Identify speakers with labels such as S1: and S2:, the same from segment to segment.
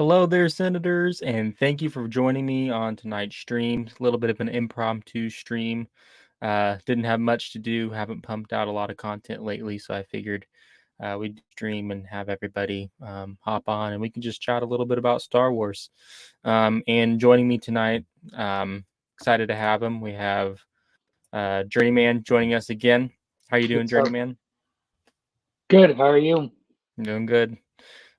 S1: Hello there, Senators, and thank you for joining me on tonight's stream. A little bit of an impromptu stream. Didn't have much to do, haven't pumped out a lot of content lately, so I figured we'd stream and have everybody hop on and we can just chat a little bit about Star Wars. And joining me tonight, excited to have him. We have Journeyman joining us again. How you doing,
S2: What's up?
S1: Journeyman?
S2: Good. How are you?
S1: Doing good.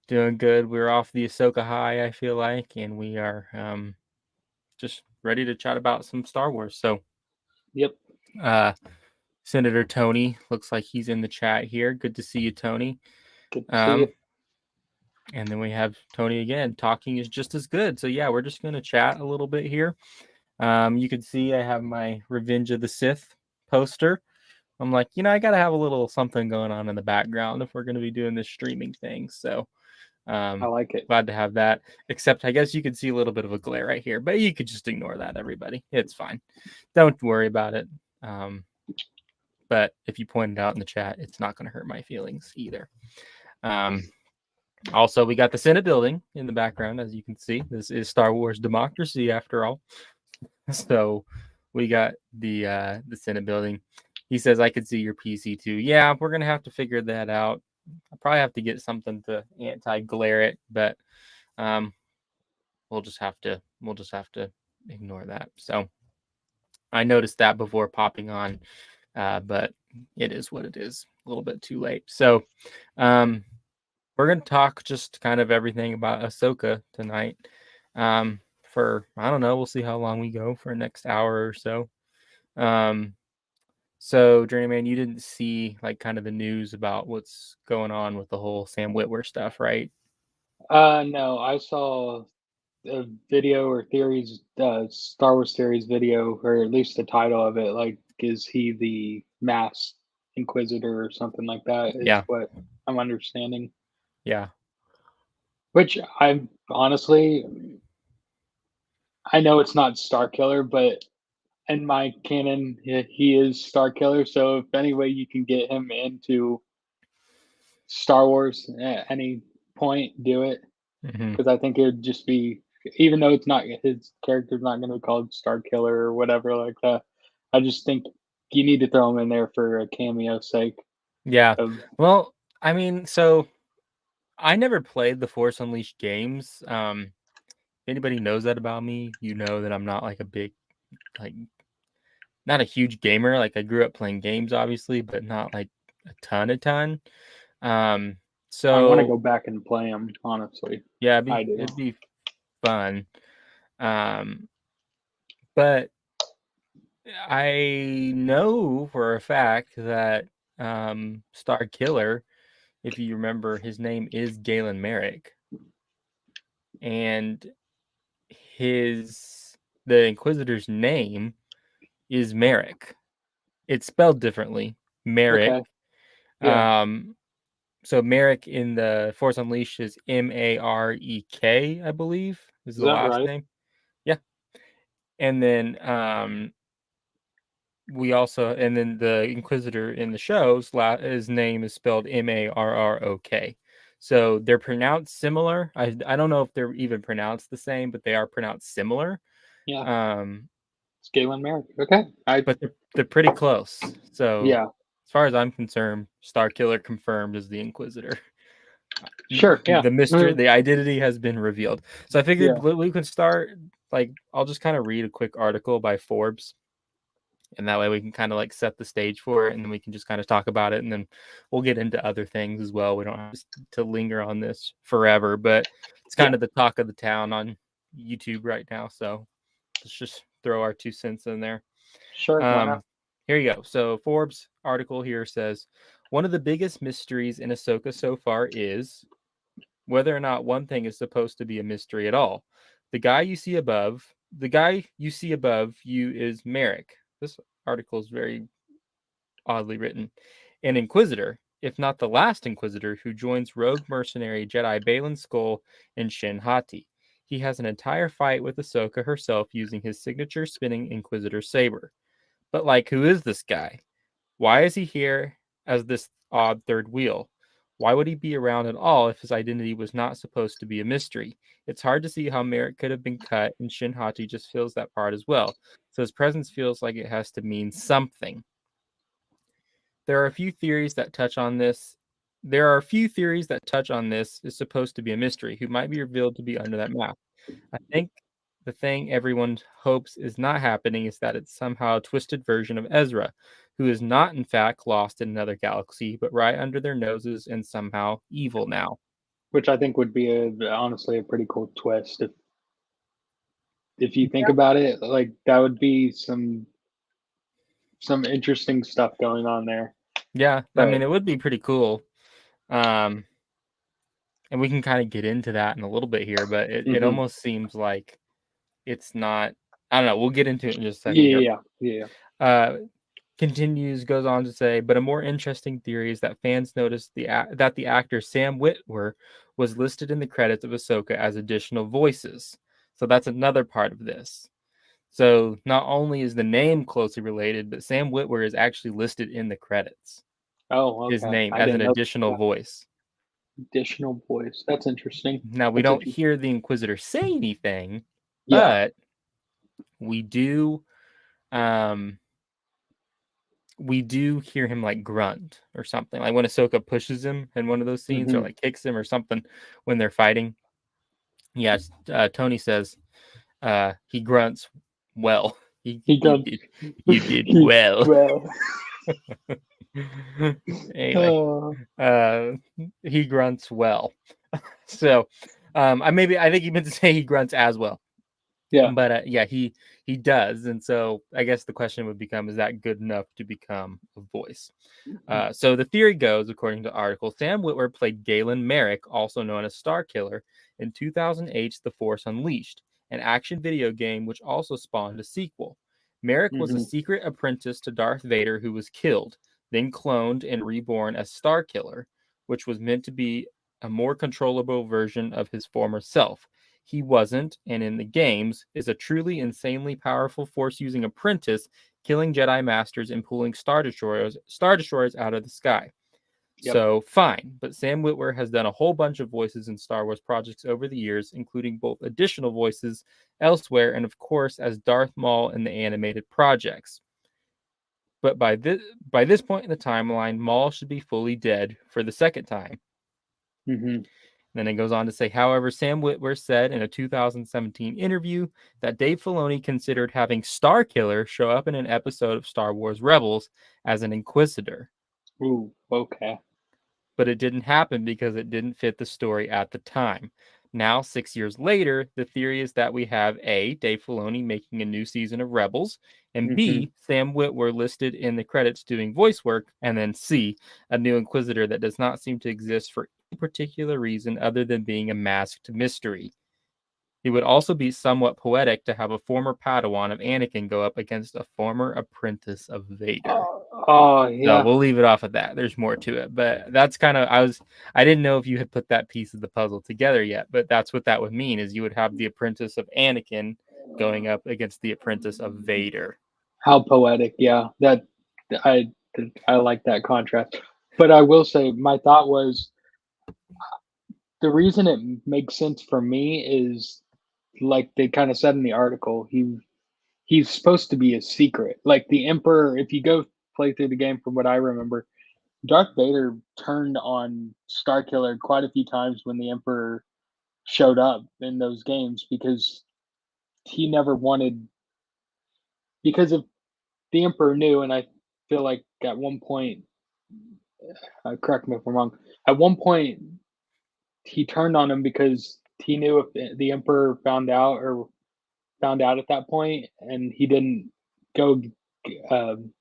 S1: Doing good. We're off the Ahsoka high, I feel like, and we are just ready to chat about some Star Wars. So,
S2: Yep.
S1: Senator Tony looks like he's in the chat here. Good to see you, Tony.
S2: Good to see you.
S1: And then we have Tony again. Talking is just as good. So yeah, we're just going to chat a little bit here. You can see I have my Revenge of the Sith poster. I'm like, I got to have a little something going on in the background if we're going to be doing this streaming thing. So
S2: I like it.
S1: glad to have that. Except I guess you could see a little bit of a glare right here, but you could just ignore that, everybody. It's fine. Don't worry about it. But if you point it out in the chat, it's not going to hurt my feelings either. Also, we got the Senate building in the background, as you can see. This is Star Wars democracy, after all. So we got the Senate building. He says, I could see your PC too. Yeah, we're going to have to figure that out. I'll probably have to get something to anti-glare it, but we'll just have to ignore that. So I noticed that before popping on, but it is what it is. A little bit too late. So we're going to talk just kind of everything about Ahsoka tonight. For, I don't know, we'll see how long we go for the next hour or so. So, Journeyman, you didn't see like kind of the news about what's going on with the whole Sam Witwer stuff, right?
S2: No, I saw a video or theories, Star Wars theories video, or at least the title of it. Like, is he the masked Inquisitor or something like that? Is
S1: Yeah.
S2: what I'm understanding.
S1: Yeah.
S2: Which I'm honestly, I know it's not Starkiller, but in my canon, he is Starkiller. So if any way you can get him into Star Wars at any point, do it. Because I think it would just be, even though it's not his character's not going to be called Starkiller or whatever like that. I just think you need to throw him in there for a cameo sake.
S1: Yeah. Well, I mean, so I never played the Force Unleashed games. If anybody knows that about me, you know that I'm not like a big, like, not a huge gamer. Like, I grew up playing games, obviously, but not like a ton. So
S2: I want to go back and play them, honestly.
S1: yeah,
S2: I do.
S1: it'd be fun. But I know for a fact that Starkiller, if you remember, his name is Galen Marek, and the Inquisitor's name is Marek. It's spelled differently, Marek.
S2: Okay. Yeah.
S1: So Marek in the Force Unleashed is Marek, I believe, is the
S2: Is that
S1: last
S2: right?
S1: name. Yeah. And then the Inquisitor in the shows, his name is spelled Marrok. So they're pronounced similar. I don't know if they're even pronounced the same, but they are pronounced similar.
S2: Yeah. It's Galen Marek. Okay.
S1: But they're pretty close. So
S2: Yeah.
S1: as far as I'm concerned, Starkiller confirmed as the Inquisitor.
S2: Sure. Yeah.
S1: The mystery, the identity has been revealed. So I figured
S2: Yeah.
S1: we could start, like, I'll just kind of read a quick article by Forbes, and that way we can kind of like set the stage for it, and then we can just kind of talk about it, and then we'll get into other things as well. We don't have to linger on this forever, but it's kind of the talk of the town on YouTube right now. So let's just throw our 2 cents in there.
S2: Sure. Why not?
S1: Here you go. So Forbes article here says, one of the biggest mysteries in Ahsoka so far is whether or not one thing is supposed to be a mystery at all. The guy you see above you is Marek. This article is very oddly written. An Inquisitor, if not the last Inquisitor, who joins rogue mercenary Jedi Baylan Skoll and Shin Hati. He has an entire fight with Ahsoka herself using his signature spinning Inquisitor saber. But, like, who is this guy? Why is he here as this odd third wheel? Why would he be around at all if his identity was not supposed to be a mystery? It's hard to see how Marek could have been cut, and Shinhachi just fills that part as well. So his presence feels like it has to mean something. There are a few theories that touch on this. There are a few theories that touch on this is supposed to be a mystery who might be revealed to be under that mask. I think the thing everyone hopes is not happening is that it's somehow a twisted version of Ezra, who is not in fact lost in another galaxy, but right under their noses and somehow evil now.
S2: which I think would be honestly a pretty cool twist if you think about it. Like that would be some interesting stuff going on there.
S1: Yeah, I
S2: But
S1: mean, it would be pretty cool. Um, and we can kind of get into that in a little bit here, but it
S2: mhm.
S1: almost seems like it's not. I don't know. We'll get into it in just a second here.
S2: Yeah.
S1: Uh, Continues, goes on to say, but a more interesting theory is that fans noticed that the actor Sam Witwer was listed in the credits of Ahsoka as additional voices. So that's another part of this. So not only is the name closely related, but Sam Witwer is actually listed in the credits.
S2: Oh,
S1: His
S2: okay.
S1: name
S2: I
S1: as an
S2: didn't know
S1: additional
S2: that.
S1: voice.
S2: Additional voice. That's interesting.
S1: Now we
S2: That's
S1: don't
S2: interesting.
S1: hear the Inquisitor say anything,
S2: Yeah.
S1: but we do um we do hear him like grunt or something. Like when Ahsoka pushes him in one of those scenes or
S2: Hmm.
S1: like kicks him or something when they're fighting. Yes, Tony says he grunts well.
S2: He
S1: You
S2: got
S1: did you did
S2: he
S1: well.
S2: well.
S1: Anyway,
S2: Oh,
S1: uh, he grunts well. So I think he meant to say he grunts as well.
S2: yeah.
S1: But yeah, he does, and so I guess the question would become: is that good enough to become a voice? So the theory goes, according to the article, Sam Witwer played Galen Marek, also known as Starkiller, in 2008's The Force Unleashed, an action video game which also spawned a sequel. Marek was a
S2: Hmm.
S1: secret apprentice to Darth Vader who was killed, then cloned and reborn as Starkiller, which was meant to be a more controllable version of his former self. He wasn't, and in the games, is a truly insanely powerful force-using apprentice, killing Jedi Masters and pulling Star Destroyers out of the sky.
S2: Yep.
S1: So, fine, but Sam Witwer has done a whole bunch of voices in Star Wars projects over the years, including both additional voices elsewhere and, of course, as Darth Maul in the animated projects. But by this point in the timeline, Maul should be fully dead for the second time.
S2: Hmm.
S1: Then it goes on to say, however, Sam Witwer said in a 2017 interview that Dave Filoni considered having Starkiller show up in an episode of Star Wars Rebels as an Inquisitor.
S2: Ooh, okay.
S1: But it didn't happen because it didn't fit the story at the time. Now, 6 years later, the theory is that we have A, Dave Filoni making a new season of Rebels, and
S2: Hmm.
S1: B, Sam Witwer listed in the credits doing voice work, and then C, a new Inquisitor that does not seem to exist for any particular reason other than being a masked mystery. It would also be somewhat poetic to have a former Padawan of Anakin go up against a former apprentice of Vader.
S2: Oh,
S1: So
S2: yeah.
S1: we'll leave it off at that. There's more to it, but that's kind of I didn't know if you had put that piece of the puzzle together yet, but that's what that would mean is you would have the apprentice of Anakin going up against the apprentice of Vader.
S2: How poetic. Yeah. I I like that contrast. But I will say my thought was the reason it makes sense for me is like they kind of said in the article, he's supposed to be a secret. Like the Emperor, if you go play through the game from what I remember, Darth Vader turned on Starkiller quite a few times when the Emperor showed up in those games because he never wanted because if the Emperor knew, and I feel like at one point, correct me if I'm wrong, at one point he turned on him because he knew if the Emperor found out at that point, and he didn't go. Um,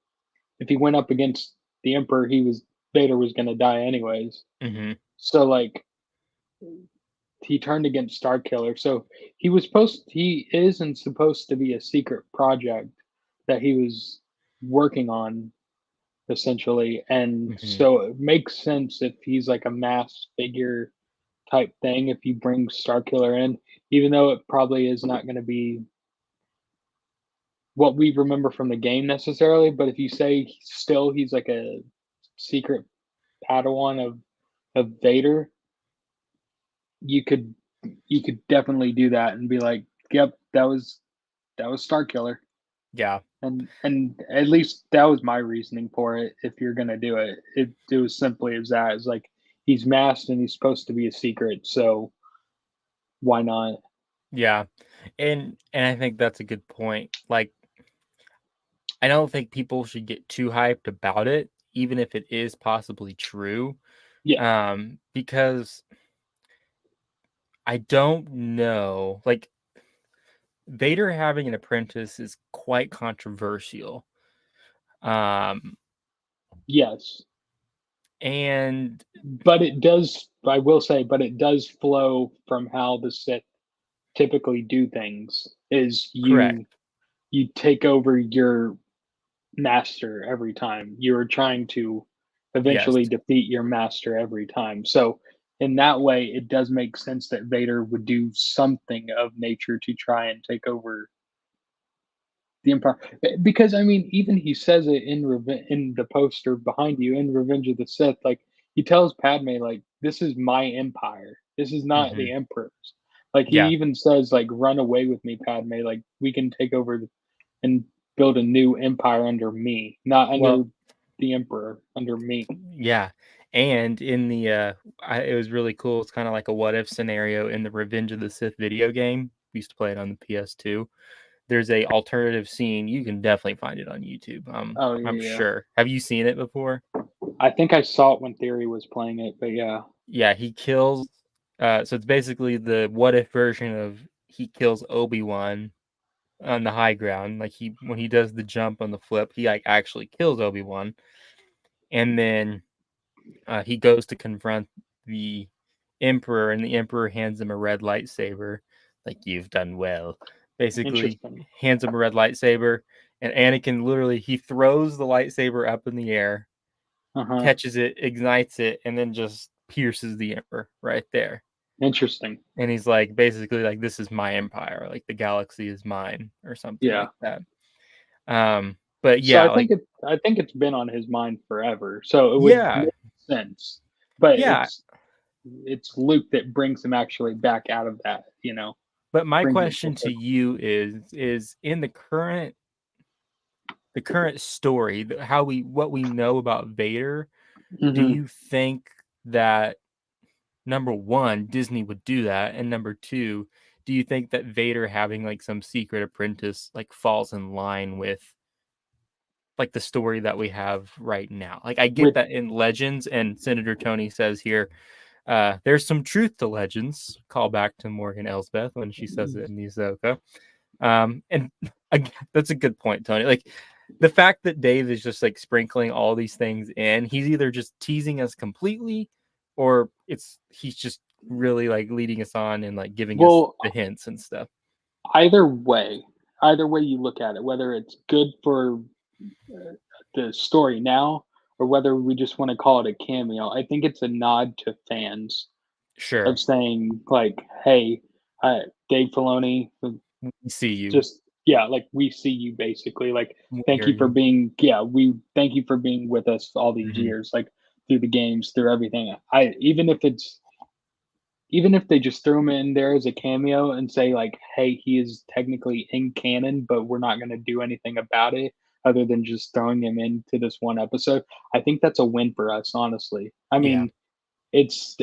S2: if he went up against the Emperor, Vader was going to die anyways.
S1: Mm-hmm.
S2: So like he turned against Starkiller. So he is and supposed to be a secret project that he was working on essentially. And
S1: Mm-hmm.
S2: so it makes sense if he's like a mass figure type thing if you bring Starkiller in, even though it probably is not going to be what we remember from the game necessarily. But if you say still he's like a secret Padawan of of Vader, you could definitely do that and be like, "Yep, that was Starkiller."
S1: Yeah.
S2: And at least that was my reasoning for it. If you're gonna do it, it was simply as that. It's like he's masked and he's supposed to be a secret, so why not?
S1: Yeah. And I think that's a good point. Like, I don't think people should get too hyped about it, even if it is possibly true.
S2: Yeah,
S1: Because I don't know. Like, Vader having an apprentice is quite controversial. Um,
S2: yes,
S1: and
S2: but it does. I will say, but it does flow from how the Sith typically do things. Is
S1: correct.
S2: you take over your master every time. You're trying to
S1: Yes.
S2: eventually defeat your master every time. So in that way, it does make sense that Vader would do something of nature to try and take over the Empire. Because I mean, even he says it in in the poster behind you in Revenge of the Sith. Like he tells Padme, like, "This is my empire. This is not
S1: Hmm.
S2: the Emperor's." Like he
S1: Yeah.
S2: even says, like, "Run away with me, Padme. Like we can take over and build a new empire under me, not
S1: Well,
S2: under the emperor, under me."
S1: yeah. And in the it was really cool. It's kind of like a what if scenario in the Revenge of the Sith video game. We used to play it on the PS2. There's a alternative scene. You can definitely find it on YouTube.
S2: Oh
S1: I'm
S2: yeah,
S1: sure. Have you seen it before?
S2: I think I saw it when Theory was playing it, but yeah,
S1: Yeah, he kills. So it's basically the what if version of he kills Obi-Wan on the high ground. Like when he does the jump on the flip, he like actually kills Obi-Wan, and then he goes to confront the Emperor, and the Emperor hands him a red lightsaber. Like, you've done well. Basically,
S2: interesting.
S1: hands him a red lightsaber, and Anakin literally he throws the lightsaber up in the air,
S2: Uh huh.
S1: catches it, ignites it, and then just pierces the Emperor right there.
S2: Interesting.
S1: And he's like, basically, like, this is my empire, like the galaxy is mine, or something
S2: Yeah.
S1: like that. But
S2: So
S1: yeah, like,
S2: I think it's been on his mind forever. So it would
S1: yeah,
S2: make sense, but
S1: yeah.
S2: it's Luke that brings him actually back out of that.
S1: But my
S2: Brings him full
S1: question to
S2: circle.
S1: you is in the current story, how we what we know about Vader, do
S2: Hmm.
S1: you think that number one, Disney would do that, and number two, do you think that Vader having like some secret apprentice like falls in line with like the story that we have right now? Like I get
S2: With
S1: that in Legends, and Senator Tony says here, there's some truth to Legends. Call back to Morgan Elsbeth when she says it in the Ahsoka. And again, that's a good point, Tony. Like the fact that Dave is just like sprinkling all these things in, he's either just teasing us completely, or he's just really like leading us on and like giving us
S2: well,
S1: the hints and stuff.
S2: either way, either way you look at it, whether it's good for the story now or whether we just want to call it a cameo, I think it's a nod to fans of
S1: Sure,
S2: saying like, "Hey, Dave Filoni,
S1: we see you,
S2: just yeah, like we see you basically. Like,
S1: we
S2: thank
S1: hear
S2: you for
S1: you.
S2: being we thank you for being with us all these
S1: Hmm.
S2: years, like through the games, through everything." I even if they just threw him in there as a cameo and say like, "Hey, he is technically in canon, but we're not going to do anything about it other than just throwing him into this one episode." I think that's a win for us, honestly. I
S1: Yeah.
S2: mean, it's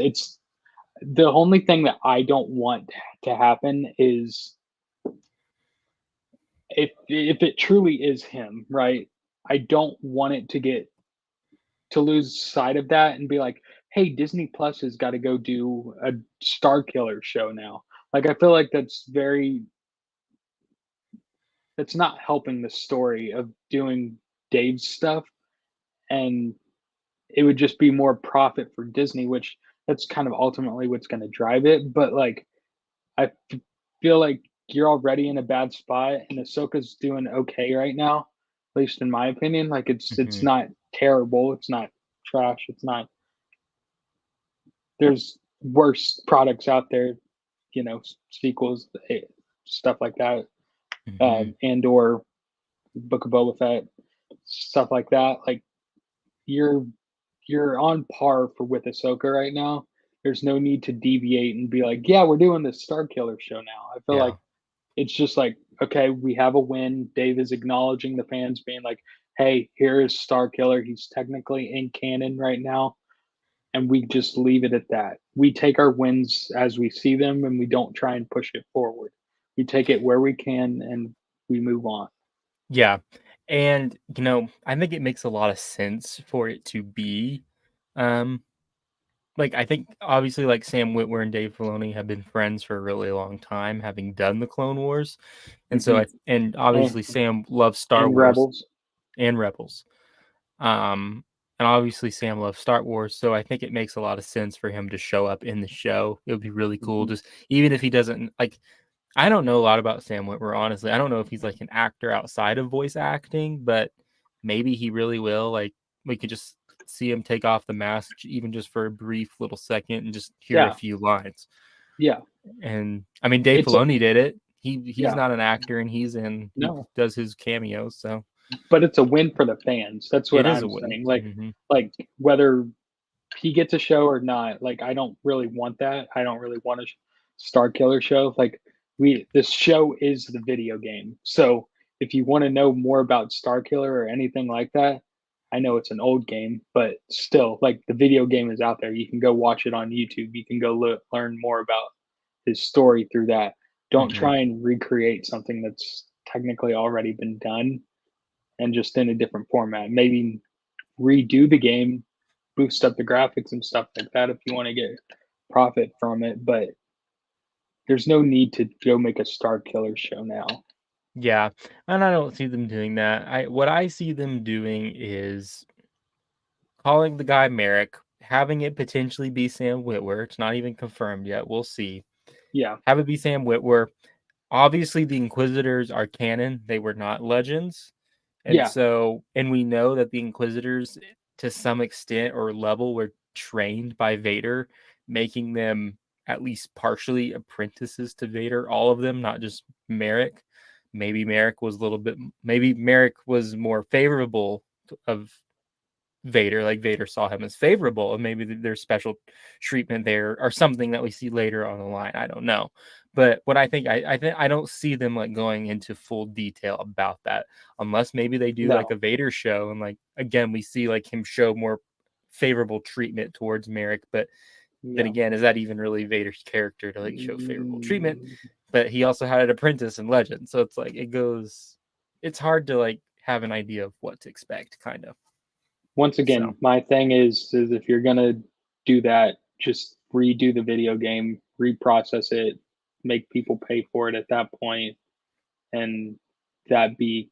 S2: the only thing that I don't want to happen is if it truly is him, right? I don't want it to lose sight of that and be like, "Hey, Disney Plus has got to go do a Starkiller show now." Like I feel like that's not helping the story of doing Dave's stuff, and it would just be more profit for Disney, which that's kind of ultimately what's going to drive it. But like, feel like you're already in a bad spot, and Ahsoka's doing okay right now, at least in my opinion. Like, it's
S1: Hmm.
S2: not terrible, it's not trash, it's not. There's worse products out there, sequels, stuff like that,
S1: Hmm.
S2: and or Book of Boba Fett, stuff like that. Like you're you're on par for with Ahsoka right now. There's no need to deviate and be like, yeah, we're doing this Starkiller show now. I feel
S1: Yeah.
S2: like it's just like, okay, we have a win. Dave is acknowledging the fans, being like, hey, here is Starkiller. He's technically in canon right now. And we just leave it at that. We take our wins as we see them and we don't try and push it forward. We take it where we can and we move on.
S1: Yeah. And, I think it makes a lot of sense for it to be, um, like, I think obviously, like, Sam Witwer and Dave Filoni have been friends for a really long time, having done the Clone Wars. And so
S2: Hmm.
S1: and
S2: And,
S1: obviously Sam loves Star
S2: and
S1: Wars
S2: Rebels.
S1: and Rebels. And obviously Sam loves Star Wars, so I think it makes a lot of sense for him to show up in the show. It would be really cool,
S2: Hmm.
S1: just even if he doesn't like. I don't know a lot about Sam Witwer, honestly. I don't know if he's like an actor outside of voice acting, but maybe he really will. Like we could just see him take off the mask, even just for a brief little second, and just hear a
S2: Yeah.
S1: few lines.
S2: Yeah.
S1: And I mean, Dave
S2: It's a,
S1: Filoni did it. He's
S2: yeah.
S1: not an actor, and he
S2: No.
S1: does his cameos, so
S2: But it's a win for the fans. That's what
S1: it is a
S2: I'm
S1: win.
S2: saying.
S1: Hmm.
S2: Like whether he gets a show or not, like I don't really want that. I don't really want a Star Killer show. Like this show is the video game. So if you want to know more about Star Killer or anything like that, I know it's an old game, but still, like the video game is out there. You can go watch it on YouTube. You can go learn more about his story through that. Don't
S1: Hmm.
S2: try and recreate something that's technically already been done and just in a different format. Maybe redo the game, boost up the graphics and stuff like that if you want to get profit from it. But there's no need to go make a Star Killer show now.
S1: Yeah, and I don't see them doing that. What I see them doing is calling the guy Marek, having it potentially be Sam Witwer. It's not even confirmed yet. We'll see.
S2: Yeah,
S1: Have it be Sam Witwer. Obviously, the Inquisitors are canon. They were not legends.
S2: yeah,
S1: And we know that the Inquisitors, to some extent or level, were trained by Vader, making them at least partially apprentices to Vader. All of them, not just Marek. Maybe Marek was more favorable of Vader, like Vader saw him as favorable, and maybe there's special treatment there or something that we see later on the line. I don't know, but what I don't see them like going into full detail about that unless maybe they do like
S2: no,
S1: a Vader show, and like again we see like him show more favorable treatment towards Merrick, but then
S2: yeah.
S1: again, is that even really Vader's character to like show favorable treatment?
S2: Mm,
S1: But he also had an apprentice in Legend, so it's like it's hard to like have an idea of what to expect, kind of.
S2: Once
S1: So.
S2: again, my thing is if you're gonna do that, just redo the video game, reprocess it, make people pay for it at that point, and that be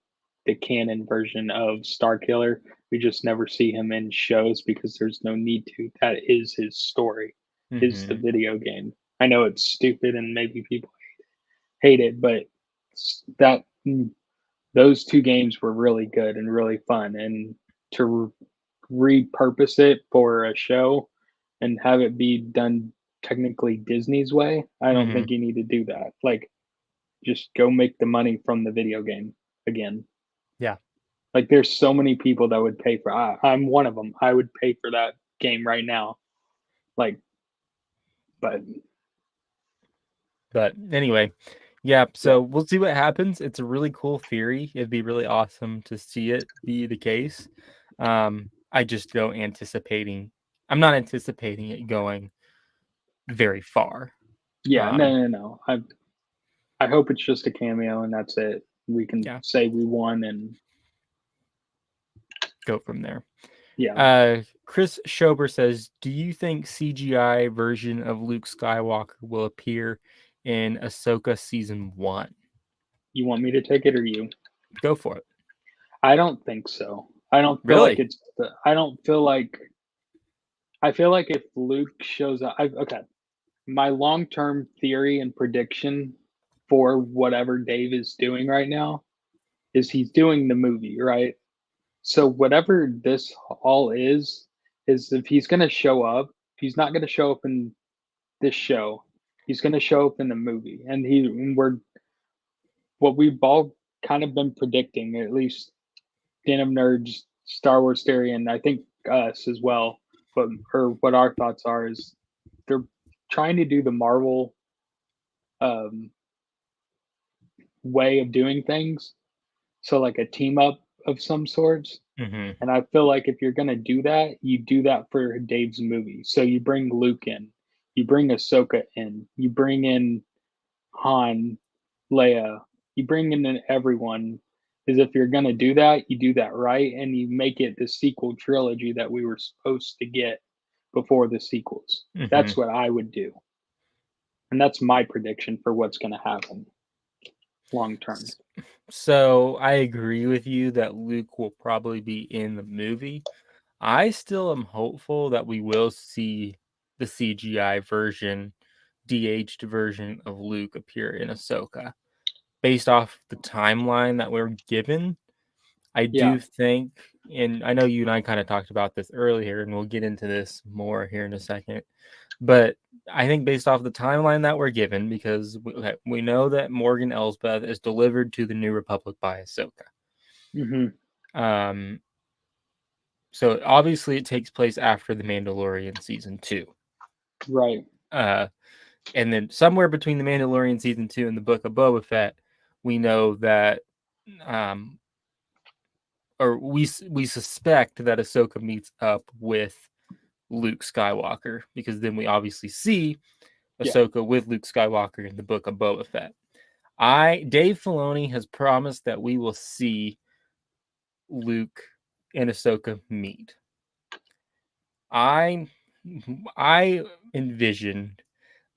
S2: the canon version of Starkiller. We just never see him in shows because there's no need to. That is his story, is the
S1: Hmm.
S2: video game. I know it's stupid and maybe people hate it, but that those two games were really good and really fun. And to repurpose it for a show and have it be done technically Disney's way, I don't
S1: Hmm.
S2: think you need to do that. Like just go make the money from the video game again.
S1: Yeah,
S2: Like there's so many people that would pay for. I'm one of them. I would pay for that game right now. Like, but
S1: but anyway, yeah.
S2: yeah,
S1: So we'll see what happens. It's a really cool theory. It'd be really awesome to see it be the case. I just don't anticipating. I'm not anticipating it going very far.
S2: yeah,
S1: Um,
S2: no. I hope it's just a cameo and that's it. We can
S1: yeah,
S2: say we won and
S1: go from there.
S2: yeah.
S1: Chris Schober says, "Do you think CGI version of Luke Skywalker will appear in Ahsoka season 1?"
S2: You want me to take it or you?
S1: Go for it.
S2: I don't think so. I don't feel like
S1: Really?
S2: it's. I don't feel like. I feel like if Luke shows up, okay. My long term theory and prediction for whatever Dave is doing right now is he's doing the movie, right? So whatever this all is if he's gonna show up, he's not gonna show up in this show. He's gonna show up in the movie, and we're what we've all kind of been predicting, at least Den of Nerds, Star Wars theory, and I think us as well. what our thoughts are is they're trying to do the Marvel um, way of doing things. So like a team up of some sorts.
S1: Hmm.
S2: And I feel like if you're gonna do that, you do that for Dave's movie. So you bring Luke in, you bring Ahsoka in, you bring in Han, Leia, you bring in everyone. Is if you're gonna do that, you do that right, and you make it the sequel trilogy that we were supposed to get before the sequels.
S1: Hmm.
S2: That's what I would do, and that's my prediction for what's gonna happen long term.
S1: So I agree with you that Luke will probably be in the movie. I still am hopeful that we will see the CGI version, de-aged version of Luke appear in Ahsoka. Based off the timeline that we're given, I
S2: Yeah.
S1: do think, and I know you and I kind of talked about this earlier, and we'll get into this more here in a second, but I think based off the timeline that we're given, because we know that Morgan Elsbeth is delivered to the New Republic by Ahsoka.
S2: Hmm.
S1: Um, so obviously it takes place after The Mandalorian season 2.
S2: Right.
S1: Uh, and then somewhere between The Mandalorian season 2 and the Book of Boba Fett, we know that, um, or we suspect that Ahsoka meets up with Luke Skywalker, because then we obviously see
S2: Yeah.
S1: Ahsoka with Luke Skywalker in the Book of Boba Fett. Dave Filoni has promised that we will see Luke and Ahsoka meet. I envision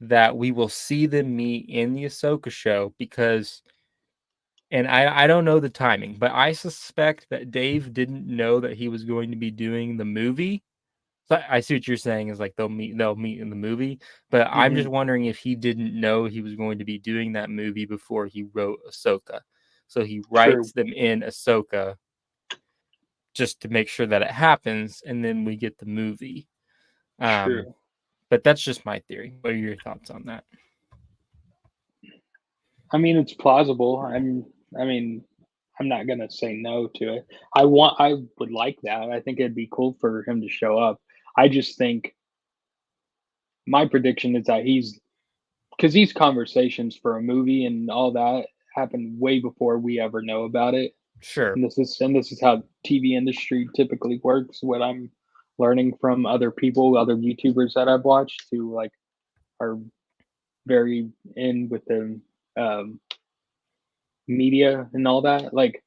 S1: that we will see them meet in the Ahsoka show, because, and I don't know the timing, but I suspect that Dave didn't know that he was going to be doing the movie. So I see what you're saying is like they'll meet in the movie, but I'm
S2: Hmm.
S1: just wondering if he didn't know he was going to be doing that movie before he wrote Ahsoka. So he
S2: True.
S1: writes them in Ahsoka just to make sure that it happens, and then we get the movie. Um,
S2: True.
S1: but that's just my theory. What are your thoughts on that?
S2: I mean, it's plausible. I mean, I'm not gonna say no to it. I would like that. I think it'd be cool for him to show up. I just think my prediction is that because these conversations for a movie and all that happen way before we ever know about it.
S1: Sure.
S2: And this is how TV industry typically works. What I'm learning from other people, other YouTubers that I've watched who like are very in with the um, media and all that. Like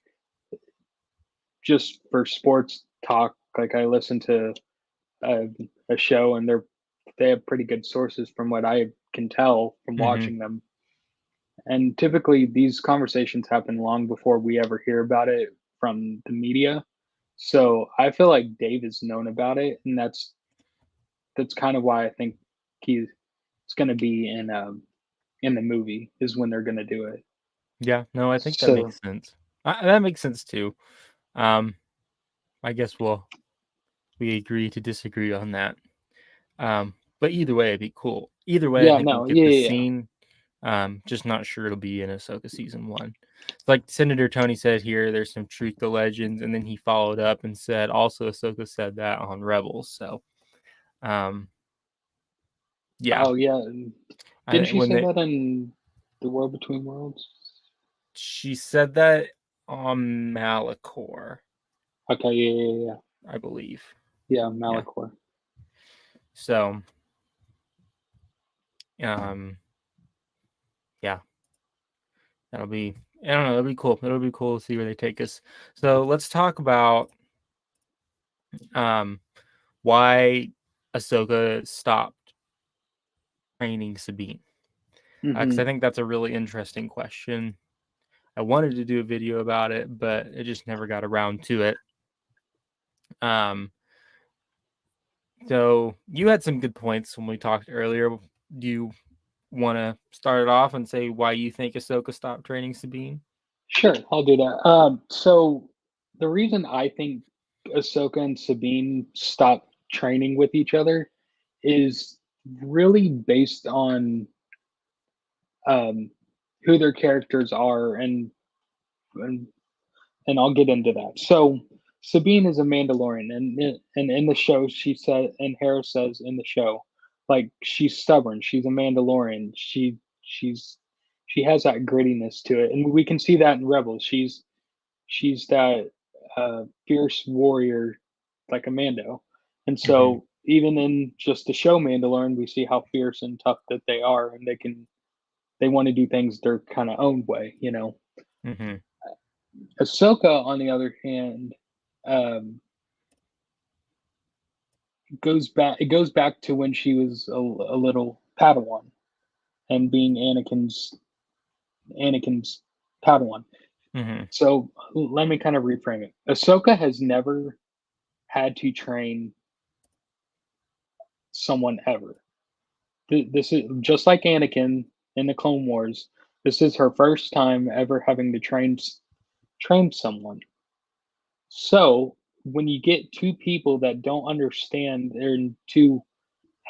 S2: just for sports talk, like I listen to a, a show and they have pretty good sources from what I can tell from
S1: Mm-hmm.
S2: watching them. And typically these conversations happen long before we ever hear about it from the media. So I feel like Dave has known about it, and that's kind of why I think he's it's going to be in the movie is when they're going to do it.
S1: Yeah. No, I think that
S2: So
S1: makes sense. That makes sense too. Um, I guess we agree to disagree on that. But either way, it'd be cool. Either way, I
S2: yeah,
S1: think we'll
S2: no,
S1: get the
S2: yeah.
S1: scene. Just not sure it'll be in Ahsoka season 1. Like Senator Tony said here, there's some truth to legends, and then he followed up and said also Ahsoka said that on Rebels. So, um, yeah,
S2: Oh yeah, didn't she
S1: when
S2: say that in The World Between Worlds?
S1: she said that on Malachor,
S2: Okay, yeah.
S1: I believe.
S2: Yeah,
S1: Yeah.
S2: Malachor.
S1: So, um, yeah, that'll be. I don't know. It'll be cool. It'll be cool to see where they take us. So let's talk about um why Ahsoka stopped training Sabine. Because I
S2: Mhm.
S1: think that's a really interesting question. I wanted to do a video about it, but it just never got around to it. Um, so you had some good points when we talked earlier. Do you want to start it off and say why you think Ahsoka stopped training Sabine?
S2: Sure, I'll do that. So the reason I think Ahsoka and Sabine stopped training with each other is really based on um, who their characters are, and and I'll get into that. So Sabine is a Mandalorian, and in the show she said, and Hera says in the show, like she's stubborn. She's a Mandalorian. She has that grittiness to it, and we can see that in Rebels. She's that fierce warrior, like a Mando, and
S1: Hmm.
S2: so even in just the show Mandalorian, we see how fierce and tough that they are, and they want to do things their kind of own way, you know.
S1: Hmm.
S2: Ahsoka, on the other hand, um, goes back. It goes back to when she was a little Padawan and being Anakin's Padawan.
S1: Hmm.
S2: So let me kind of reframe it. Ahsoka has never had to train someone ever. This is just like Anakin in the Clone Wars. This is her first time ever having to train someone. So when you get two people that don't understand, they're too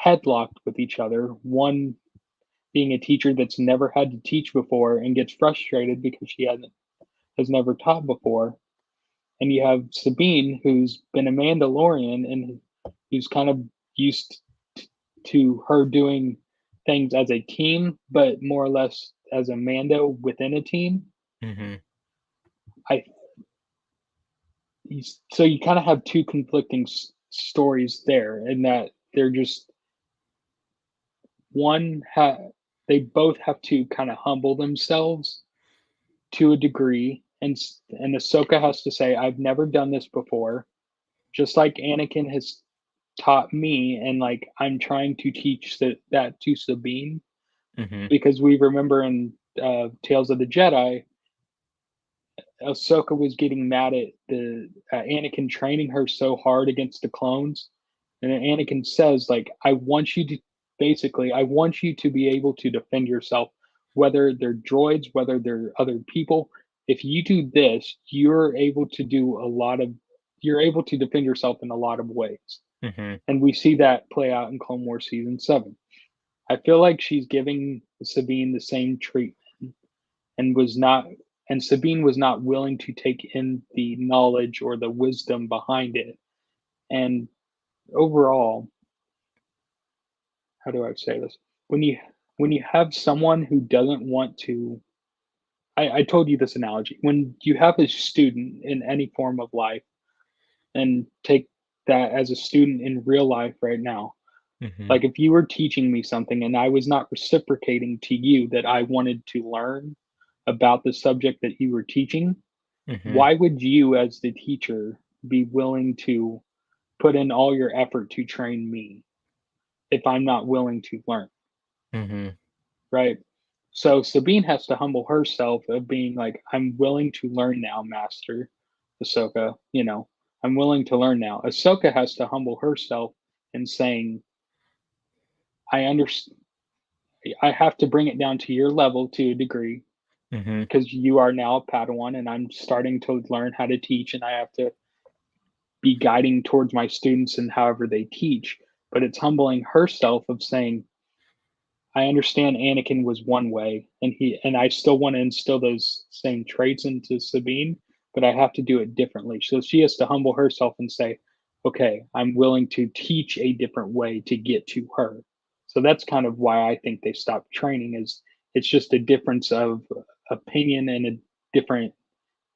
S2: headlocked with each other. One being a teacher that's never had to teach before and gets frustrated because she has never taught before. And you have Sabine, who's been a Mandalorian and who's kind of used to her doing things as a team, but more or less as a Mando within a team.
S1: Hmm.
S2: I so you kind of have two conflicting stories there, in that they're just one they both have to kind of humble themselves to a degree, and Ahsoka has to say, "I've never done this before," just like Anakin has taught me, and like I'm trying to teach that to Sabine,
S1: Hmm.
S2: because we remember in Tales of the Jedi, Ahsoka was getting mad at the Anakin training her so hard against the clones, and then Anakin says, like, I want you to be able to defend yourself, whether they're droids, whether they're other people. If you do this, you're able to defend yourself in a lot of ways,
S1: Hmm.
S2: and we see that play out in Clone Wars season 7. I feel like she's giving Sabine the same treatment, and was not and Sabine was not willing to take in the knowledge or the wisdom behind it. And overall, how do I say this? When you when you have someone who doesn't want to, I told you this analogy. When you have a student in any form of life, and take that as a student in real life right now,
S1: Hmm.
S2: like if you were teaching me something and I was not reciprocating to you that I wanted to learn about the subject that you were teaching,
S1: Hmm.
S2: why would you, as the teacher, be willing to put in all your effort to train me if I'm not willing to learn?
S1: Hmm.
S2: Right. So Sabine has to humble herself of being like, I'm willing to learn now, Master Ahsoka. I'm willing to learn now. Ahsoka has to humble herself and saying, I understand. I have to bring it down to your level to a degree,
S1: Hmm.
S2: because you are now a Padawan and I'm starting to learn how to teach, and I have to be guiding towards my students and however they teach. But it's humbling herself of saying, I understand Anakin was one way, and I still want to instill those same traits into Sabine, but I have to do it differently. So she has to humble herself and say, okay, I'm willing to teach a different way to get to her. So that's kind of why I think they stopped training. Is it's just a difference of opinion and a different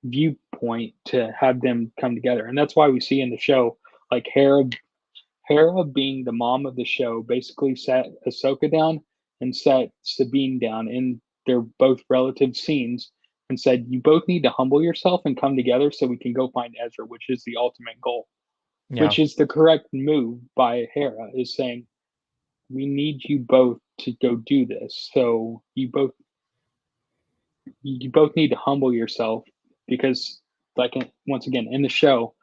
S2: viewpoint to have them come together. And that's why we see in the show, like Hera being the mom of the show, basically sat Ahsoka down and sat Sabine down in their both relative scenes and said, "You both need to humble yourself and come together so we can go find Ezra," which is the ultimate goal,
S1: Yeah.
S2: which is the correct move by Hera, is saying, "We need you both to go do this. So you both need to humble yourself, because, like, once again in the show,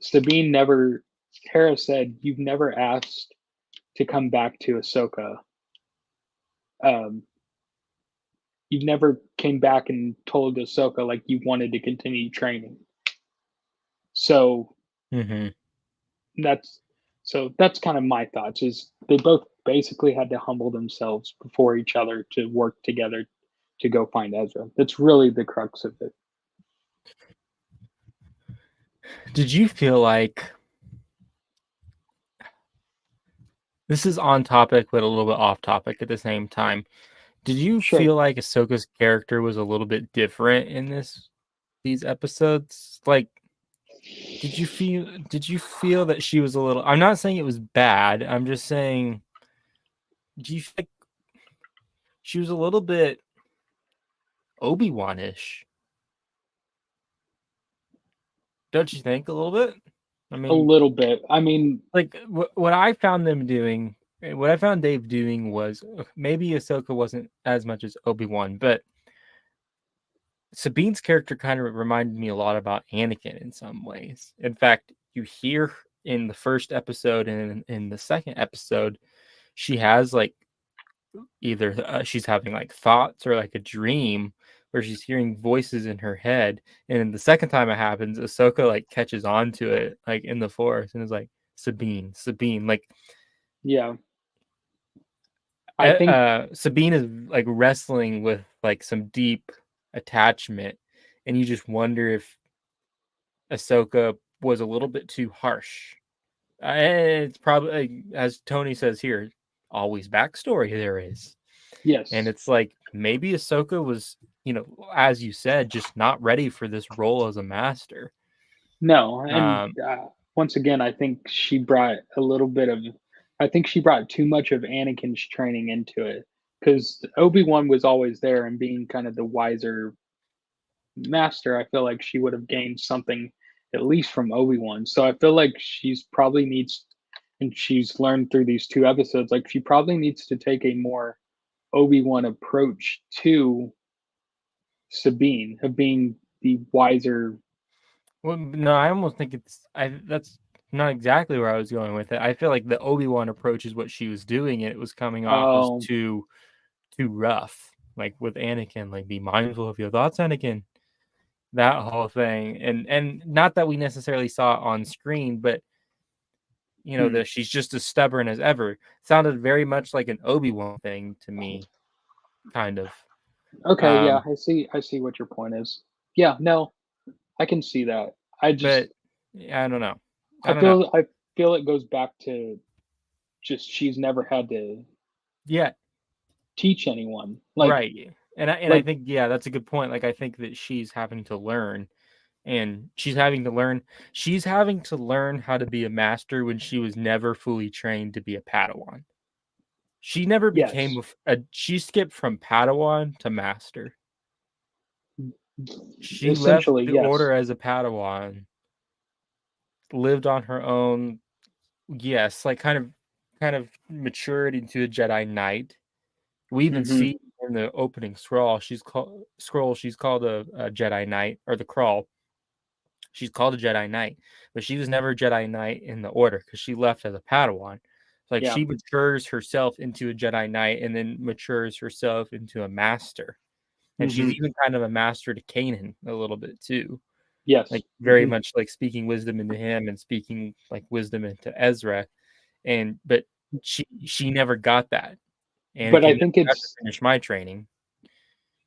S2: Sabine never Hera said, "You've never asked to come back to Ahsoka. Um, you never came back and told Ahsoka like you wanted to continue training." So
S1: Hmm.
S2: that's that's kind of my thoughts. Is they both basically had to humble themselves before each other to work together to go find Ezra. That's really the crux of it.
S1: Did you feel like this is on topic but a little bit off topic at the same time? Did you
S2: Sure.
S1: feel like Ahsoka's character was a little bit different in these episodes? Like, did you feel that she was a little? I'm not saying it was bad. I'm just saying, do you think she was a little bit Obi-Wan-ish? Don't you think a little bit? I
S2: A
S1: mean,
S2: little bit. I mean,
S1: like what I found them doing, what I found Dave doing was maybe Ahsoka wasn't as much as Obi-Wan, but Sabine's character kind of reminded me a lot about Anakin in some ways. In fact, you hear in the first episode and in the second episode, she has like either she's having like thoughts or like a dream where she's hearing voices in her head. And then the second time it happens, Ahsoka like catches on to it like in the forest and is like, Sabine, Sabine. Like
S2: yeah. I think
S1: Sabine is like wrestling with like some deep attachment, and you just wonder if Ahsoka was a little bit too harsh. It's probably, as Tony says here, always backstory there is. And
S2: yes.
S1: it's like maybe Ahsoka was, as you said, just not ready for this role as a master.
S2: No, and
S1: Um,
S2: once again, I think she brought a little bit of. I think she brought too much of Anakin's training into it because Obi-Wan was always there and being kind of the wiser master. I feel like she would have gained something at least from Obi-Wan. So I feel like she's probably needs, and she's learned through these two episodes, like she probably needs to take a more Obi-Wan approach to Sabine of being the wiser.
S1: well, no, I almost think that's not exactly where I was going with it. I feel like the Obi-Wan approach is what she was doing, and it was coming off as
S2: Oh,
S1: too rough. Like with Anakin, like be mindful of your thoughts, Anakin. That whole thing, and not that we necessarily saw it on screen, but
S2: hmm.
S1: that she's just as stubborn as ever. Sounded very much like an Obi-Wan thing to me, kind of.
S2: Okay, yeah,
S1: Um,
S2: I see what your point is. Yeah, no, I can see that. I
S1: but
S2: just
S1: yeah, I don't know. I don't know.
S2: I feel it goes back to just she's never had to
S1: Yeah,
S2: teach anyone.
S1: right. And I
S2: Like
S1: think yeah, that's a good point. Like I think that she's having to learn, and she's having to learn how to be a master when she was never fully trained to be a Padawan. She never became
S2: yes.
S1: she skipped from Padawan to master. She left
S2: Essentially,
S1: the
S2: yes.
S1: order as a Padawan, lived on her own. Yes, like kind of matured into a Jedi Knight. We even
S2: Mhm.
S1: see in the opening she's called a Jedi Knight, or the crawl. She's called a Jedi Knight, but she was never a Jedi Knight in the order because she left as a Padawan. Like
S2: Yeah.
S1: she matures herself into a Jedi Knight and then matures herself into a master. And she's
S2: Mhm.
S1: even kind of a master to Kanan a little bit too.
S2: Yes.
S1: Like very
S2: Mhm.
S1: much like speaking wisdom into him and speaking like wisdom into Ezra. But she never got that.
S2: But I
S1: Anakin
S2: think
S1: never got to
S2: it's
S1: finish my training.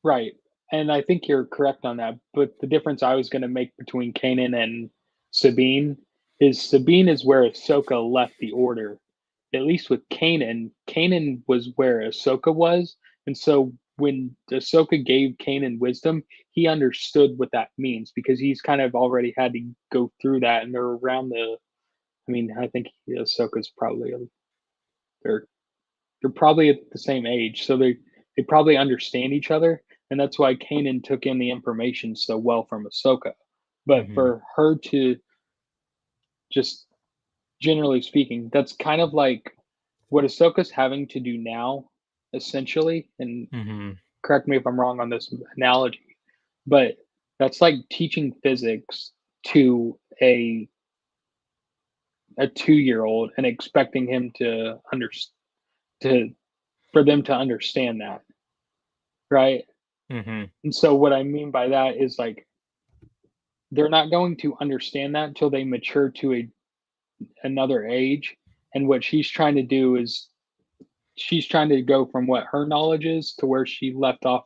S2: right. And I think you're correct on that. But the difference I was going to make between Kanan and Sabine is where Ahsoka left the order. At least with Kanan was where Ahsoka was. And so when Ahsoka gave Kanan wisdom, he understood what that means because he's kind of already had to go through that. And they're around I mean, I think Ahsoka's probably, they're they're probably at the same age, so they probably understand each other, and that's why Kanan took in the information so well from Ahsoka. But
S1: Hmm.
S2: for her to just generally speaking, that's kind of like what Ahsoka's having to do now, essentially. And
S1: Hmm.
S2: correct me if I'm wrong on this analogy, but that's like teaching physics to a 2-year old and expecting him to to for them to understand that, right?
S1: Hmm.
S2: And so what I mean by that is like they're not going to understand that until they mature to another age. And what she's trying to do is she's trying to go from what her knowledge is to where she left off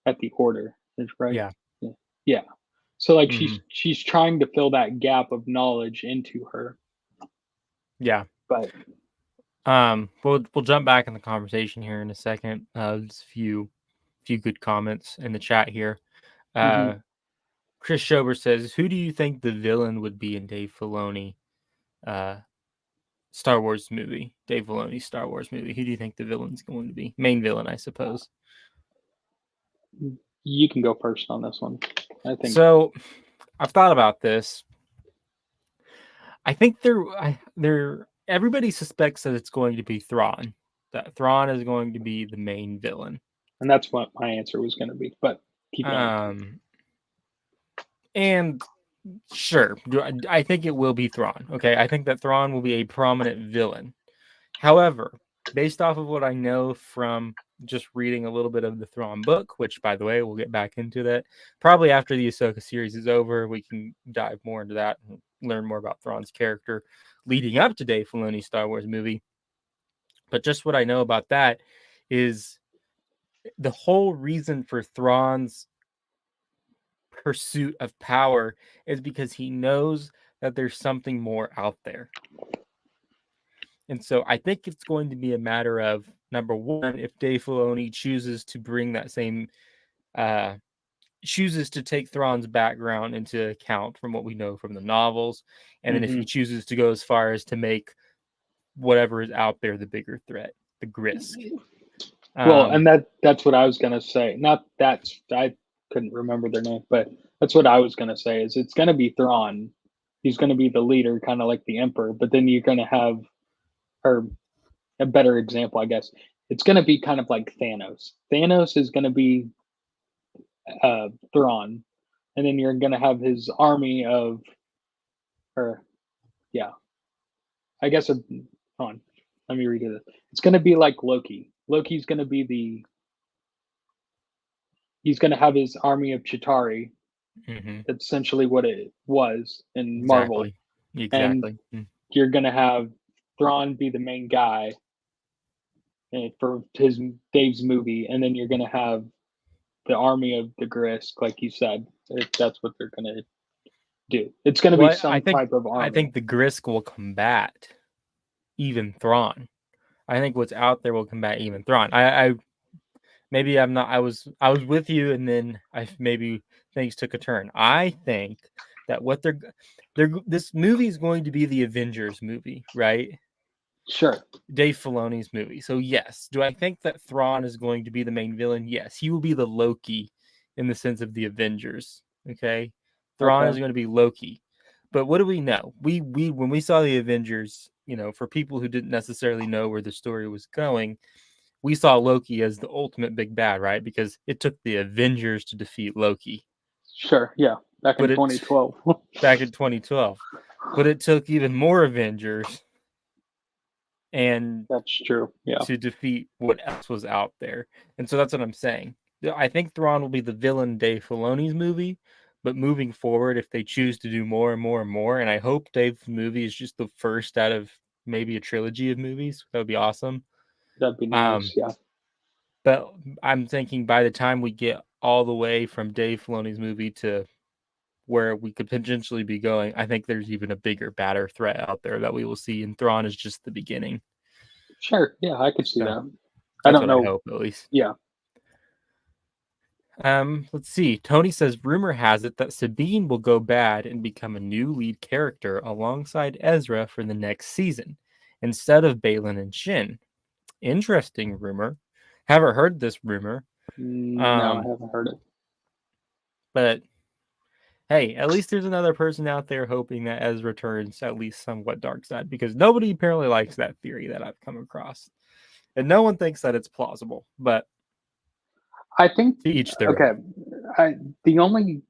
S2: at the order. Right?
S1: Yeah.
S2: Yeah. Yeah. So like
S1: Mhm.
S2: she's trying to fill that gap of knowledge into her.
S1: Yeah.
S2: But
S1: We'll jump back in the conversation here in a second. Just a few good comments in the chat here.
S2: mhm.
S1: Chris Schober says, "Who do you think the villain would be in Dave Filoni, uh, Star Wars movie? Dave Filoni's Star Wars movie. Who do you think the villain's going to be? Main villain, I suppose."
S2: You can go first on this one. I think
S1: So, I've thought about this. I think they're everybody suspects that it's going to be Thrawn. That Thrawn is going to be the main villain.
S2: and that's what my answer was going to be. But keep going.
S1: And sure, I think it will be Thrawn. Okay, I think that Thrawn will be a prominent villain. However, based off of what I know from just reading a little bit of the Thrawn book, which, by the way, we'll get back into that probably after the Ahsoka series is over. We can dive more into that and learn more about Thrawn's character leading up to Dave Filoni's Star Wars movie. But just what I know about that is the whole reason for Thrawn's pursuit of power is because he knows that there's something more out there. And so I think it's going to be a matter of, number one, if Dave Filoni chooses to bring that same, chooses to take Thrawn's background into account from what we know from the novels, and then if he chooses to go as far as to make whatever is out there the bigger threat, the Grisk.
S2: Well, and that's what I was going to say. Not that's I couldn't remember their name, but that's what I was going to say. Is it's going to be Thrawn. He's going to be the leader, kind of like the Emperor. But then you're going to have, or a better example, I guess. It's going to be kind of like Thanos. Thanos is going to be Thrawn, and then you're going to have his army of, or yeah, I guess. Hold on, let me redo this. It's going to be like Loki. Loki's going to be the. He's going to have his army of Chitauri. That's essentially what it was in Marvel, and
S1: Exactly.
S2: you're going to have Thrawn be the main guy for his Dave's movie, and then you're going to have the army of the Grisk, like you said. If that's what they're going to do, it's going to be
S1: Well,
S2: some type of army.
S1: I think the Grisk will combat even Thrawn. I think what's out there will combat even Thrawn. I maybe I'm not. I was with you, and then maybe things took a turn. I think that what this movie is going to be the Avengers movie, right?
S2: Sure.
S1: Dave Filoni's movie. So yes, do I think that Thrawn is going to be the main villain? Yes, he will be the Loki in the sense of the Avengers. Okay, Thrawn is going to be Loki. But what do we know? We when we saw the Avengers, for people who didn't necessarily know where the story was going, we saw Loki as the ultimate big bad, right? Because it took the Avengers to defeat Loki.
S2: Sure, yeah. Back in 2012.
S1: Back in 2012. But it took even more Avengers and
S2: that's true. Yeah.
S1: to defeat what else was out there. And so that's what I'm saying. I think Thrawn will be the villain in Dave Filoni's movie, but moving forward, if they choose to do more and more and more, and I hope Dave's movie is just the first out of maybe a trilogy of movies, that would be awesome.
S2: That'd be nice, yeah.
S1: But I'm thinking by the time we get all the way from Dave Filoni's movie to where we could potentially be going, I think there's even a bigger, badder threat out there that we will see, and Thrawn is just the beginning.
S2: Sure, yeah, I could see that.
S1: I don't know. I hope, at least.
S2: Yeah.
S1: Let's see. Tony says, rumor has it that Sabine will go bad and become a new lead character alongside Ezra for the next season, instead of Baylan and Shin. Interesting rumor. Haven't heard this rumor.
S2: No, I haven't heard it.
S1: But hey, at least there's another person out there hoping that Ezra turns at least somewhat dark side, because nobody apparently likes that theory that I've come across. And no one thinks that it's plausible, but
S2: I think
S1: to each their
S2: own.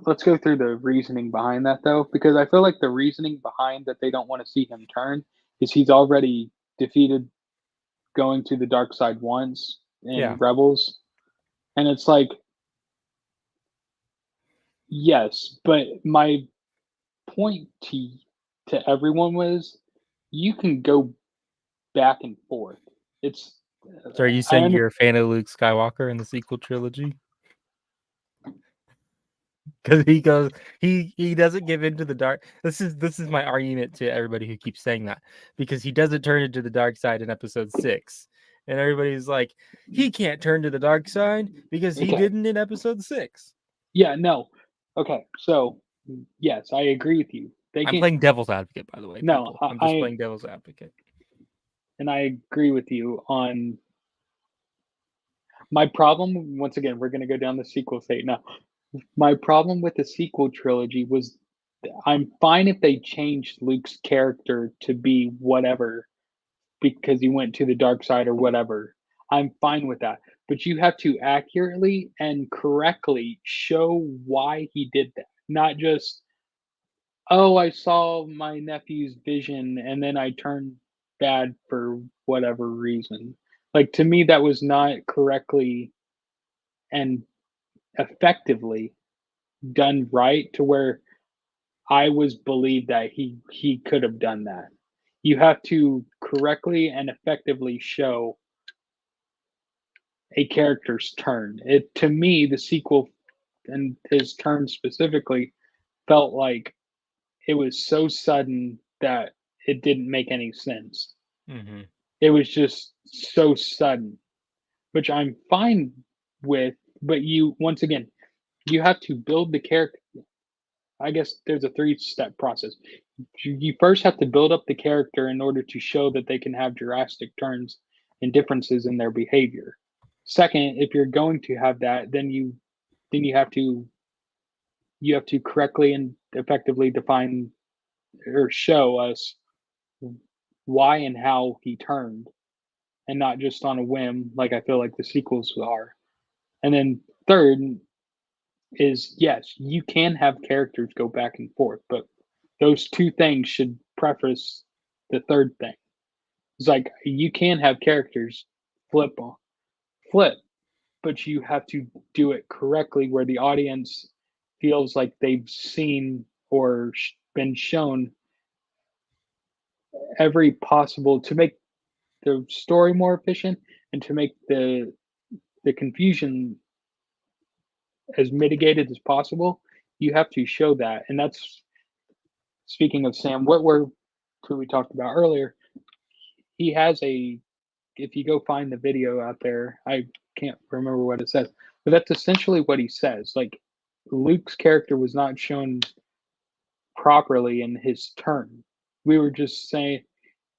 S2: Let's go through the reasoning behind that, though, because I feel like the reasoning behind that they don't want to see him turn is he's already defeated going to the dark side once in Rebels. And it's like, yes, but my point to everyone was you can go back and forth.
S1: So are you saying you're a fan of Luke Skywalker in the sequel trilogy? because he goes, he doesn't give into the dark. This is my argument to everybody who keeps saying that, because he doesn't turn into the dark side in episode 6, and everybody's like, he can't turn to the dark side because he
S2: Okay.
S1: didn't in episode 6.
S2: Yeah, no. Okay, so yes, I agree with you. They
S1: I'm
S2: can
S1: playing devil's advocate, by the way,
S2: no,
S1: people. I'm just playing devil's advocate.
S2: and I agree with you on my problem. Once again, we're going to go down the sequel fate now. My problem with the sequel trilogy was I'm fine if they changed Luke's character to be whatever because he went to the dark side or whatever. I'm fine with that. But you have to accurately and correctly show why he did that. Not just, oh, I saw my nephew's vision and then I turned bad for whatever reason. Like, to me, that was not correctly and effectively done right to where I was believed that he could have done that. You have to correctly and effectively show a character's turn. It to me, the sequel and his turn specifically felt like it was so sudden that it didn't make any sense.
S1: Mm-hmm.
S2: It was just so sudden, which I'm fine with. But you, once again, you have to build the character. I guess there's a 3-step process. You first have to build up the character in order to show that they can have drastic turns and differences in their behavior. Second, if you're going to have that, then you have to correctly and effectively define or show us why and how he turned, and not just on a whim like I feel like the sequels are. And then third is, yes, you can have characters go back and forth, but those two things should preface the third thing. It's like you can have characters flip on flip, but you have to do it correctly where the audience feels like they've seen or been shown every possible to make the story more efficient and to make the confusion as mitigated as possible. You have to show that, and that's speaking of Sam Witwer, who we talked about earlier. He has a if you go find the video out there, I can't remember what it says, but that's essentially what he says. Like, Luke's character was not shown properly in his turn. We were just saying,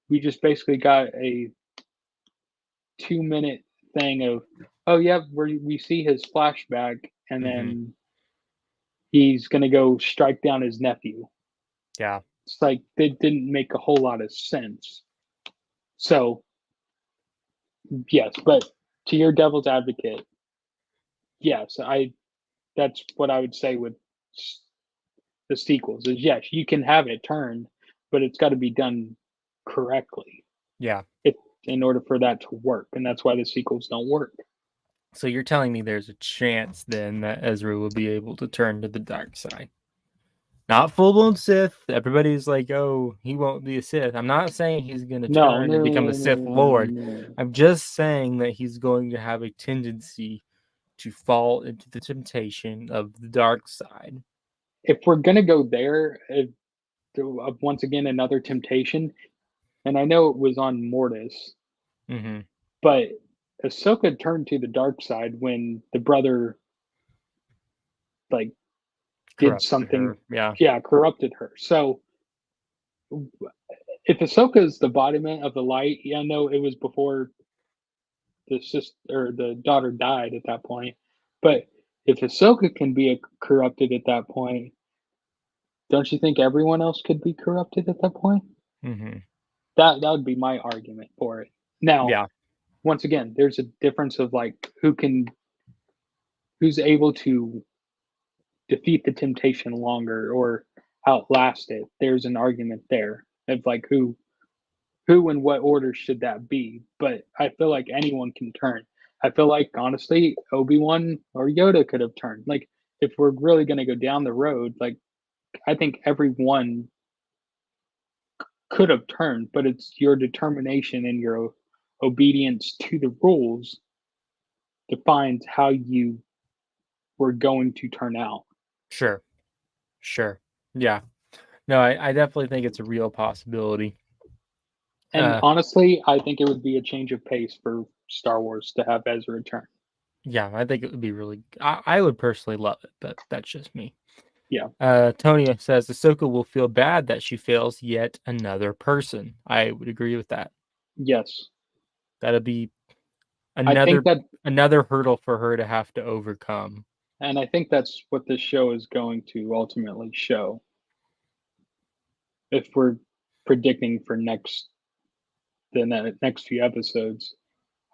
S2: we just basically got a 2-minute thing of, oh, yeah, we see his flashback, and
S1: Mm-hmm.
S2: then he's going to go strike down his nephew.
S1: Yeah.
S2: It's like, it didn't make a whole lot of sense. So, yes, but to your devil's advocate, yes, that's what I would say with the sequels is, yes, you can have it turned, but it's got to be done correctly
S1: Yeah.
S2: if in order for that to work, and that's why the sequels don't work.
S1: So you're telling me there's a chance then that Ezra will be able to turn to the dark side? Not full-blown Sith. Everybody's like, oh, he won't be a Sith. I'm not saying he's going to
S2: No,
S1: turn
S2: no,
S1: and become
S2: no,
S1: a Sith
S2: no,
S1: Lord.
S2: no.
S1: I'm just saying that he's going to have a tendency to fall into the temptation of the dark side.
S2: If we're gonna go there, once again another temptation, and I know it was on Mortis,
S1: Mm-hmm.
S2: but Ahsoka turned to the dark side when the brother like did
S1: Corrupted
S2: something,
S1: her. Yeah.
S2: yeah, corrupted her. So if Ahsoka is the embodiment of the light, yeah, no, it was before the sister or the daughter died at that point. But if Ahsoka can be corrupted at that point, don't you think everyone else could be corrupted at that point?
S1: Mm-hmm.
S2: That would be my argument for it. Now,
S1: Yeah.
S2: once again, there's a difference of like who's able to defeat the temptation longer or outlast it. There's an argument there of like who and what order should that be? But I feel like anyone can turn. I feel like honestly, Obi-Wan or Yoda could have turned. Like, if we're really going to go down the road, like, I think everyone could have turned, but it's your determination and your obedience to the rules defines how you were going to turn out.
S1: Sure. Yeah. No, I definitely think it's a real possibility.
S2: And
S1: Uh,
S2: honestly, I think it would be a change of pace for Star Wars to have Ezra return.
S1: yeah, I think it would be really. I would personally love it, but that's just me.
S2: Yeah.
S1: Tony says Ahsoka will feel bad that she fails yet another person. I would agree with that.
S2: Yes.
S1: That'd be
S2: I think
S1: another
S2: that,
S1: another hurdle for her to have to overcome.
S2: and I think that's what this show is going to ultimately show. If we're predicting for the next few episodes,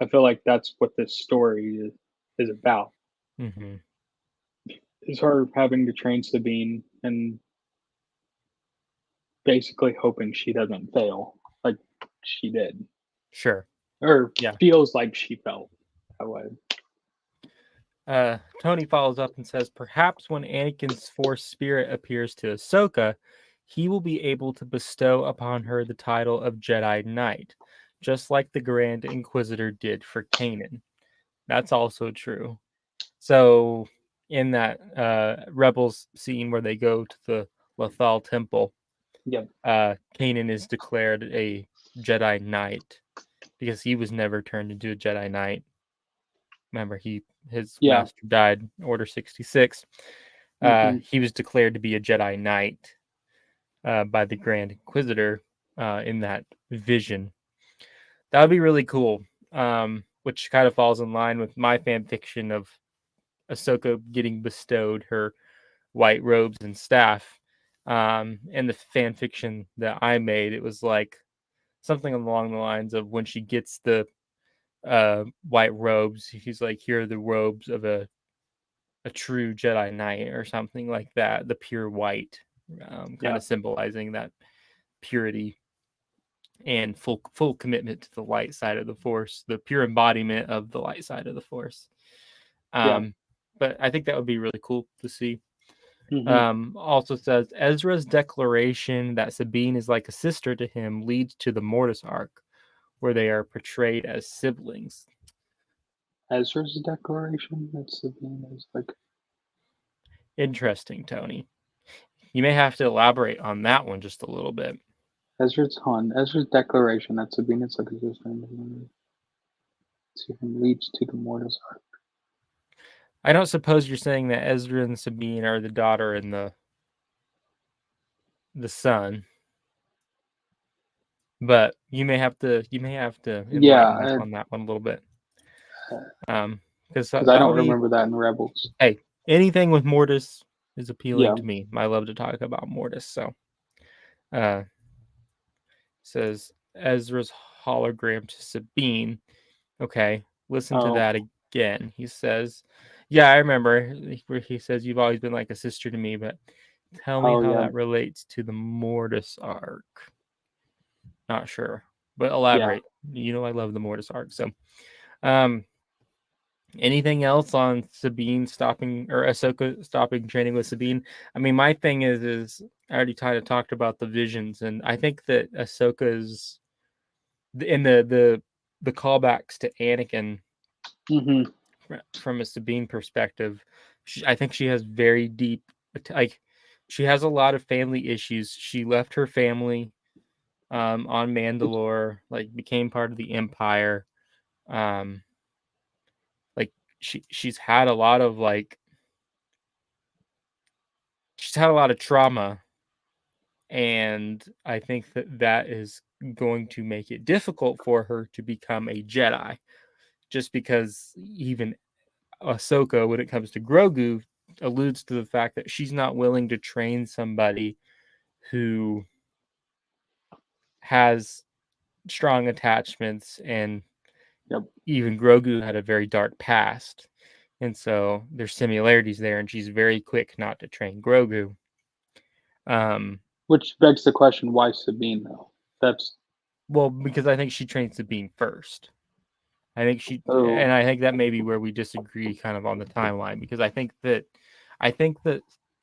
S2: I feel like that's what this story is about.
S1: Hmm.
S2: Is her having to train Sabine and basically hoping she doesn't fail like she did,
S1: Sure.
S2: or
S1: Yeah.
S2: feels like she felt that way.
S1: Tony follows up and says, perhaps when Anakin's Force spirit appears to Ahsoka, he will be able to bestow upon her the title of Jedi Knight, just like the Grand Inquisitor did for Kanan. That's also true. So, in that Rebels scene where they go to the Lothal Temple,
S2: Yep.
S1: Kanan is declared a Jedi Knight because he was never turned into a Jedi Knight. Remember, his
S2: Yeah.
S1: master died, Order 66.
S2: Hmm.
S1: He was declared to be a Jedi Knight by the Grand Inquisitor in that vision. That would be really cool, which kind of falls in line with my fan fiction of Ahsoka getting bestowed her white robes and staff. And the fan fiction that I made, it was like something along the lines of when she gets the white robes, he's like, here are the robes of a true Jedi Knight or something like that, the pure white, kind
S2: Yeah.
S1: of symbolizing that purity and full commitment to the light side of the Force, the pure embodiment of the light side of the Force.
S2: Yeah.
S1: Um, but I think that would be really cool to see.
S2: Hmm.
S1: Also says Ezra's declaration that Sabine is like a sister to him leads to the Mortis arc, where they are portrayed as siblings.
S2: Ezra's declaration that Sabine is like
S1: Interesting, Tony. You may have to elaborate on that one just a little bit.
S2: Ezra's declaration that Sabine is like a sister to him leads to the Mortis arc.
S1: I don't suppose you're saying that Ezra and Sabine are the daughter and the son, but you may have to enlighten us
S2: Yeah,
S1: on that one a little bit. Because
S2: because I
S1: that
S2: don't
S1: would be,
S2: remember that in Rebels.
S1: hey, anything with Mortis is appealing
S2: Yeah.
S1: to me. I love to talk about Mortis. So, uh, says Ezra's hologram to Sabine. Okay, listen to
S2: Oh.
S1: that again. He says, "Yeah, I remember." Where he says, "You've always been like a sister to me, but tell me
S2: Oh
S1: how
S2: yeah.
S1: that relates to the Mortis arc." Not sure, but
S2: Yeah.
S1: elaborate. You know, I love the Mortis arc. So, um, anything else on Sabine stopping or Ahsoka stopping training with Sabine? I mean, my thing is I already kind of talked about the visions, and I think that Ahsoka's in the callbacks to Anakin
S2: Hmm.
S1: from a Sabine perspective. I think she has very deep, like, she has a lot of family issues. She left her family on Mandalore, like became part of the Empire. Um, like she's had a lot of she's had a lot of trauma, and I think that is going to make it difficult for her to become a Jedi. Just because even Ahsoka, when it comes to Grogu, alludes to the fact that she's not willing to train somebody who has strong attachments, and
S2: Yep.
S1: even Grogu had a very dark past. And so there's similarities there, and she's very quick not to train Grogu. Um,
S2: Which begs the question, why Sabine though? That's
S1: well, because I think she trains Sabine first.
S2: oh
S1: And I think that may be where we disagree kind of on the timeline, because I think that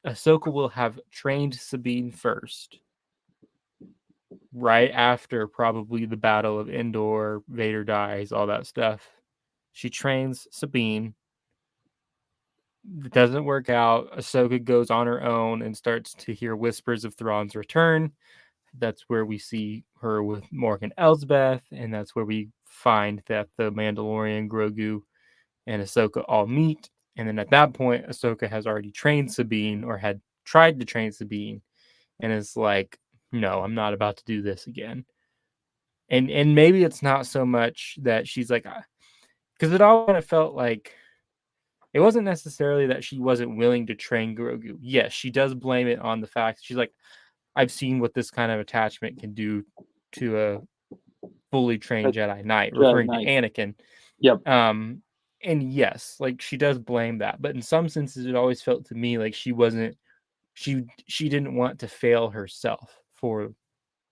S1: Ahsoka will have trained Sabine first, right after probably the Battle of Endor, Vader dies, all that stuff. She trains Sabine, It doesn't work out. Ahsoka goes on her own and starts to hear whispers of Thrawn's return. That's where we see her with Morgan Elsbeth, and that's where we find that the Mandalorian, Grogu, and Ahsoka all meet. And then at that point, Ahsoka has already trained Sabine, or had tried to train Sabine, and is like, "No, I'm not about to do this again." And maybe it's not so much that she's like, because it all kind of felt like it wasn't necessarily that she wasn't willing to train Grogu. Yes, she does blame it on the fact she's like, I've seen what this kind of attachment can do to a fully trained
S2: That's
S1: Jedi Knight,
S2: Jedi
S1: referring to
S2: Knight.
S1: Anakin.
S2: Yep.
S1: And yes, like she does blame that, but in some senses, it always felt to me like she wasn't. She didn't want to fail herself for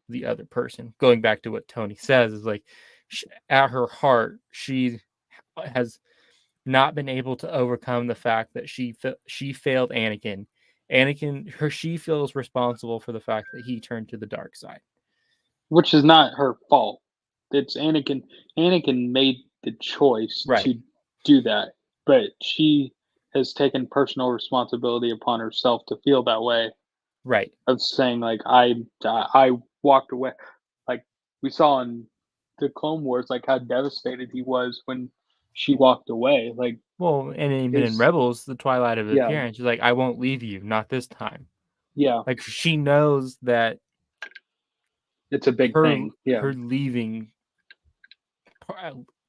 S1: the other person. Going back to what Tony says is like, at her heart, she has not been able to overcome the fact that she failed Anakin. She feels responsible for the fact that he turned to the dark side.
S2: Which is not her fault. It's Anakin. Anakin made the choice
S1: Right.
S2: to do that, but she has taken personal responsibility upon herself to feel that way.
S1: Right.
S2: Of saying like I walked away, like we saw in the Clone Wars, like how devastated he was when she walked away. Like
S1: Well, and even in
S2: his
S1: Rebels, the Twilight of
S2: yeah
S1: Appearance, she's like, I won't leave you, not this time.
S2: yeah,
S1: Like she knows that
S2: it's a big
S1: her
S2: thing. Yeah
S1: her leaving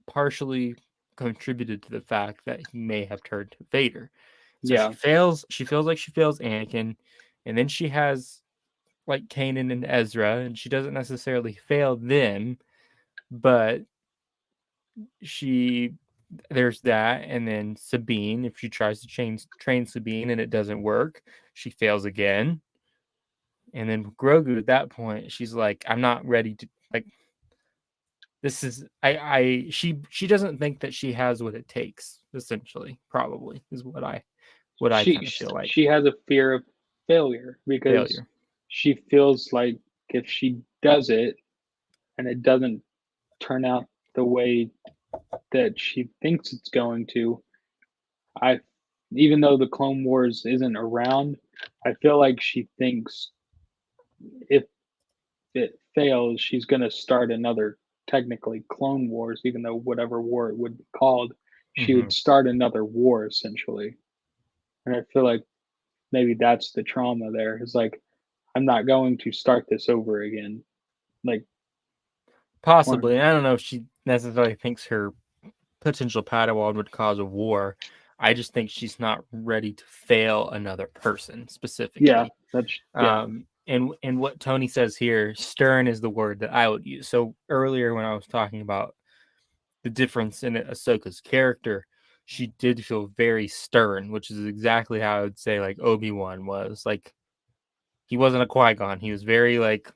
S1: partially contributed to the fact that he may have turned to Vader. So
S2: yeah.
S1: she feels like she fails Anakin, and then she has like Kanan and Ezra, and she doesn't necessarily fail them, but she there's that, and then Sabine, if she tries to train Sabine and it doesn't work, she fails again. And then Grogu at that point, she's like, I'm not ready to like this is she doesn't think that she has what it takes, essentially, probably is what I
S2: She
S1: kind of feel like.
S2: she has a fear of failure because
S1: Failure.
S2: she feels like if she does it and it doesn't turn out the way that she thinks it's going to, I even though the Clone Wars isn't around, I feel like she thinks if it fails, she's going to start another technically Clone Wars, even though whatever war it would be called, she
S1: Mm-hmm.
S2: would start another war essentially. And I feel like maybe that's the trauma there. It's like I'm not going to start this over again. Like, or
S1: Possibly. I don't know if she necessarily thinks her potential Padawan would cause a war. I just think she's not ready to fail another person
S2: yeah,
S1: specifically.
S2: that's yeah,
S1: And what Tony says here, stern is the word that I would use. So earlier when I was talking about the difference in Ahsoka's character, she did feel very stern, which is exactly how I would say like Obi-Wan was. Like he wasn't a Qui-Gon. He was very like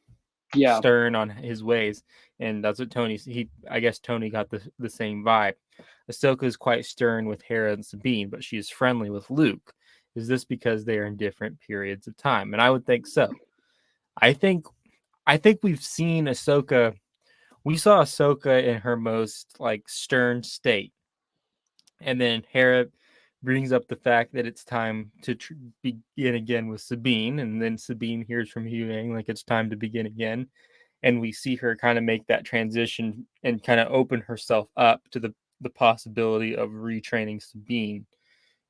S2: yeah.
S1: stern on his ways, and that's what I guess Tony got the same vibe. Ahsoka is quite stern with Hera and Sabine, but she is friendly with Luke. Is this because they are in different periods of time? And I would think so. I think we've seen Ahsoka. We saw Ahsoka in her most like stern state, and then Hera brings up the fact that it's time to begin again with Sabine, and then Sabine hears from Huyang like it's time to begin again, and we see her kind of make that transition and kind of open herself up to the possibility of retraining Sabine.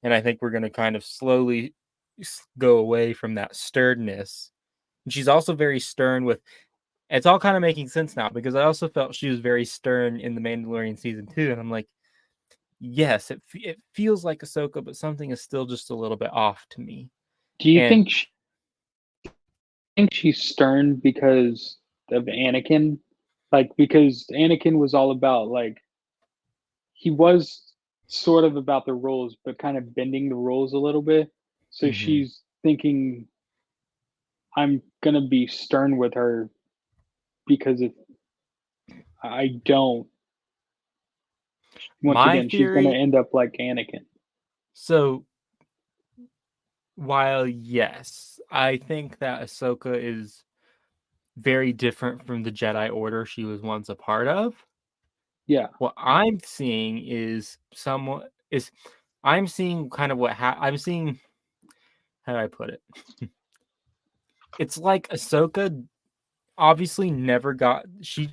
S1: And I think we're going to kind of slowly go away from that sternness. And she's also very stern with it's all kind of making sense now because I also felt she was very stern in the Mandalorian season 2, and I'm like, yes, it feels like Ahsoka, but something is still just a little bit off to me.
S2: Do you
S1: And
S2: think she's stern because of Anakin? Like because Anakin was all about like he was sort of about the rules, but kind of bending the rules a little bit. So
S1: mhm.
S2: she's thinking I'm gonna be stern with her because if I don't, once
S1: My
S2: again, she's gonna
S1: theory,
S2: end up like Anakin.
S1: so while yes, I think that Ahsoka is very different from the Jedi Order she was once a part of,
S2: Yeah,
S1: what I'm seeing is someone is I'm seeing kind of I'm seeing. How do I put it? It's like Ahsoka obviously never got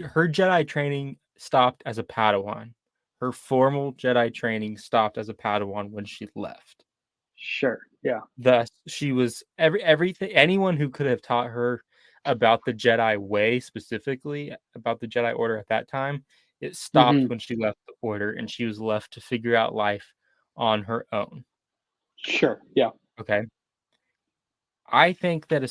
S1: her Jedi training stopped as a Padawan. Her formal Jedi training stopped as a Padawan when she left.
S2: Sure. Yeah.
S1: Thus, she was everything. Anyone who could have taught her about the Jedi way, specifically about the Jedi Order at that time, it stopped
S2: Hmm.
S1: when she left the Order, and she was left to figure out life on her own.
S2: Sure. Yeah.
S1: Okay. I think that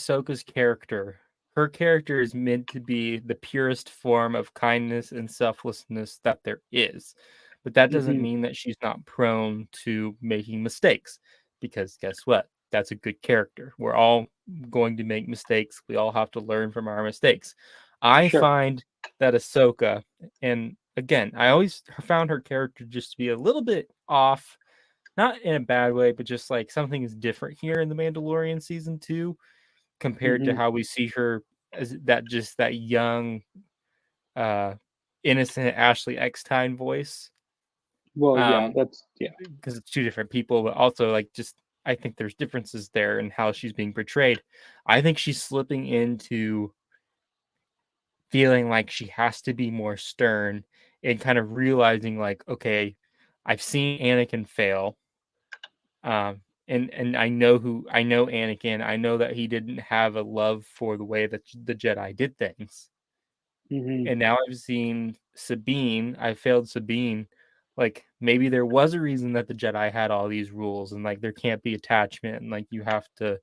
S1: her character is meant to be the purest form of kindness and selflessness that there is. But that doesn't
S2: Hmm.
S1: mean that she's not prone to making mistakes. Because guess what? That's a good character. We're all going to make mistakes. We all have to learn from our mistakes. I
S2: Sure.
S1: find that Ahsoka, and again, I always found her character just to be a little bit off, not in a bad way, but just like something is different here in the Mandalorian season 2 compared to
S2: Hmm.
S1: how we see her as that young, uh, innocent Ashley Eckstein voice.
S2: Well, yeah. That's yeah.
S1: Because it's two different people, but also like just I think there's differences there in how she's being portrayed. I think she's slipping into feeling like she has to be more stern and kind of realizing like, okay, I've seen Anakin fail. And I know Anakin. I know that he didn't have a love for the way that the Jedi did things.
S2: Hmm.
S1: And now I've seen Sabine. I failed Sabine. Like maybe there was a reason that the Jedi had all these rules, and like there can't be attachment, and like you have to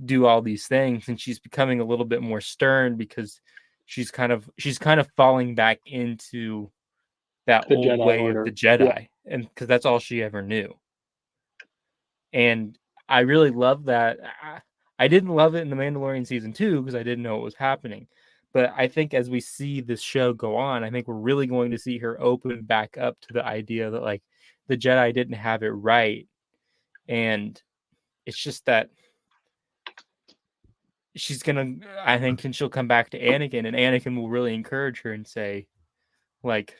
S1: do all these things. And she's becoming a little bit more stern because she's kind of falling back into that
S2: The
S1: old
S2: Jedi
S1: way of the
S2: Order. Yeah.
S1: Jedi, and because that's all she ever knew. And I really love that. I didn't love it in the Mandalorian season 2 because I didn't know what was happening. But I think as we see this show go on, I think we're really going to see her open back up to the idea that like the Jedi didn't have it right. And it's just that I think, and she'll come back to Anakin, and Anakin will really encourage her and say, like,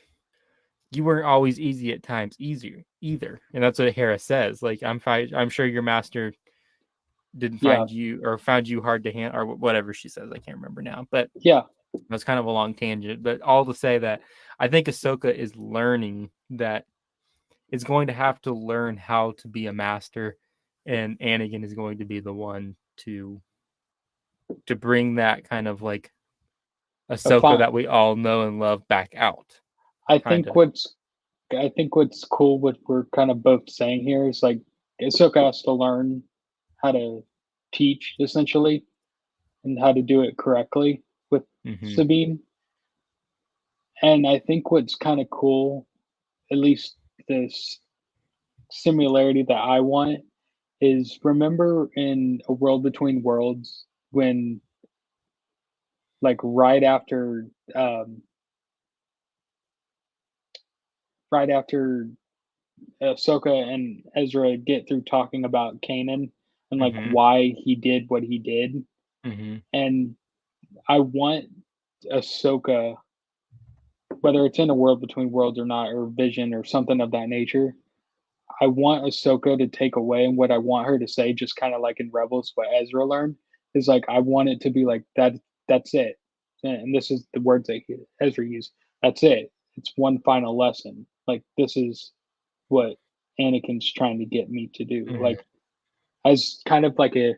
S1: you weren't always easy at times either. And that's what Hera says. Like, I'm sure your master didn't
S2: Yeah.
S1: find you or found you hard to handle or whatever she says. I can't remember now, but
S2: Yeah.
S1: that's kind of a long tangent. But all to say that I think Ahsoka is learning that it's going to have to learn how to be a master, and Anakin is going to be the one to bring that kind of like
S2: A
S1: Ahsoka
S2: fine.
S1: that we all know and love back out.
S2: I
S1: Kind
S2: think
S1: of.
S2: what's I think what's cool, what we're kind of both saying here is like Ahsoka has to learn how to teach essentially and how to do it correctly with
S1: Mm-hmm.
S2: Sabine. And I think what's kind of cool, at least this similarity that I want, is remember in A World Between Worlds when like um right after Ahsoka and Ezra get through talking about Kanan and like
S1: Mm-hmm.
S2: why he did what he did.
S1: Mm-hmm.
S2: And I want Ahsoka, whether it's in A World Between Worlds or not, or Vision or something of that nature, I want Ahsoka to take away, and what I want her to say, just kind of like in Rebels, what Ezra learned, is like I want it to be like that. That's it, and this is the words that Ezra used. That's it. It's one final lesson. Like this is what Anakin's trying to get me to do.
S1: Mm-hmm.
S2: Like as kind of like a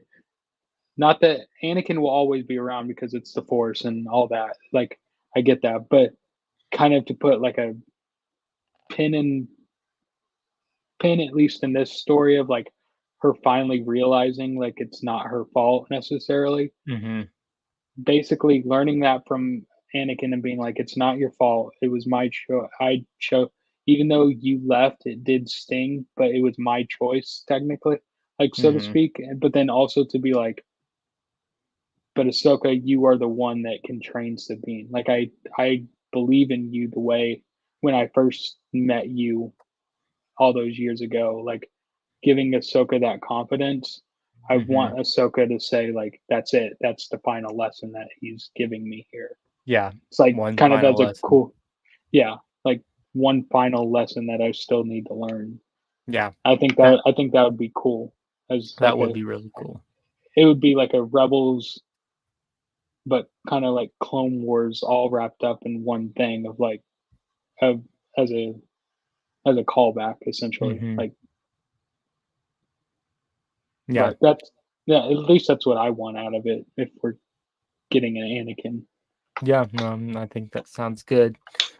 S2: not that Anakin will always be around because it's the Force and all that. Like I get that, but kind of to put like a pin in pin at least in this story of like her finally realizing like it's not her fault necessarily.
S1: Mm-hmm.
S2: Basically learning that from Anakin and being like, it's not your fault. It was my choice. I chose, even though you left, it did sting, but it was my choice technically, like so to
S1: Mm-hmm.
S2: speak. But then also to be like, but Ahsoka, you are the one that can train Sabine. Like I believe in you the way when I first met you all those years ago. Like giving Ahsoka that confidence. I
S1: Mm-hmm.
S2: want Ahsoka to say like, "That's it. That's the final lesson that he's giving me here."
S1: Yeah.
S2: It's like
S1: One
S2: kind of
S1: final
S2: as a
S1: lesson.
S2: cool, yeah, like one final lesson that I still need to learn.
S1: Yeah,
S2: I think that would be cool. As
S1: that
S2: like
S1: would be really cool.
S2: it would be like a Rebels, but kind of like Clone Wars, all wrapped up in one thing of like of as a callback essentially.
S1: Hmm.
S2: Like,
S1: Yeah,
S2: but that's yeah. At least that's what I want out of it. If we're getting an Anakin.
S1: yeah, I think that sounds good.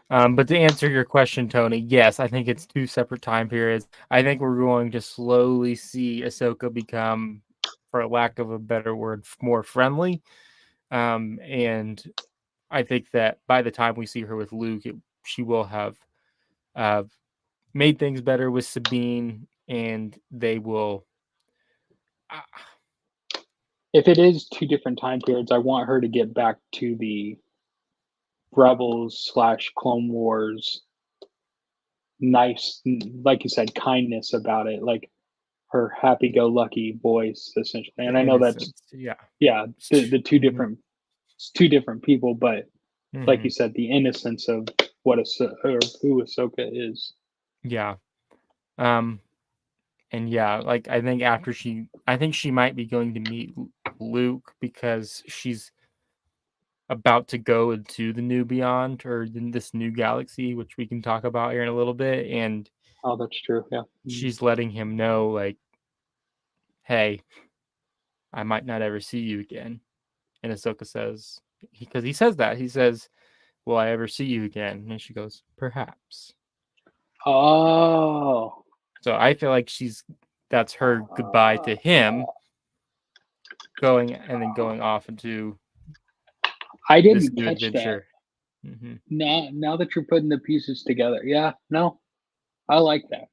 S1: But to answer your question, Tony, yes, I think it's two separate time periods. I think we're going to slowly see Ahsoka become, for lack of a better word, more friendly. And I think that by the time we see her with Luke, she will have uh, made things better with Sabine, and they will. Uh,
S2: If it is two different time periods, I want her to get back to the Rebels slash Clone Wars nice, like you said, kindness about it, like her happy-go-lucky voice, essentially.
S1: the
S2: And I know that's
S1: innocence, yeah.
S2: the two
S1: Hmm.
S2: different two different people, but like
S1: Hmm.
S2: you said, the innocence of what or who Ahsoka is.
S1: Yeah. Um, and yeah, like I think she might be going to meet Luke because she's about to go into the new beyond or in this new galaxy, which we can talk about here in a little bit. And
S2: Oh, that's true. Yeah.
S1: she's letting him know, like, hey, I might not ever see you again. And Ahsoka says, because he says that, he says, will I ever see you again? And she goes, perhaps.
S2: Oh.
S1: So I feel like that's her goodbye to him, going and then going off into
S2: I
S1: this
S2: didn't
S1: new
S2: catch that.
S1: adventure. Hmm.
S2: Now that you're putting the pieces together, yeah, no, I like that.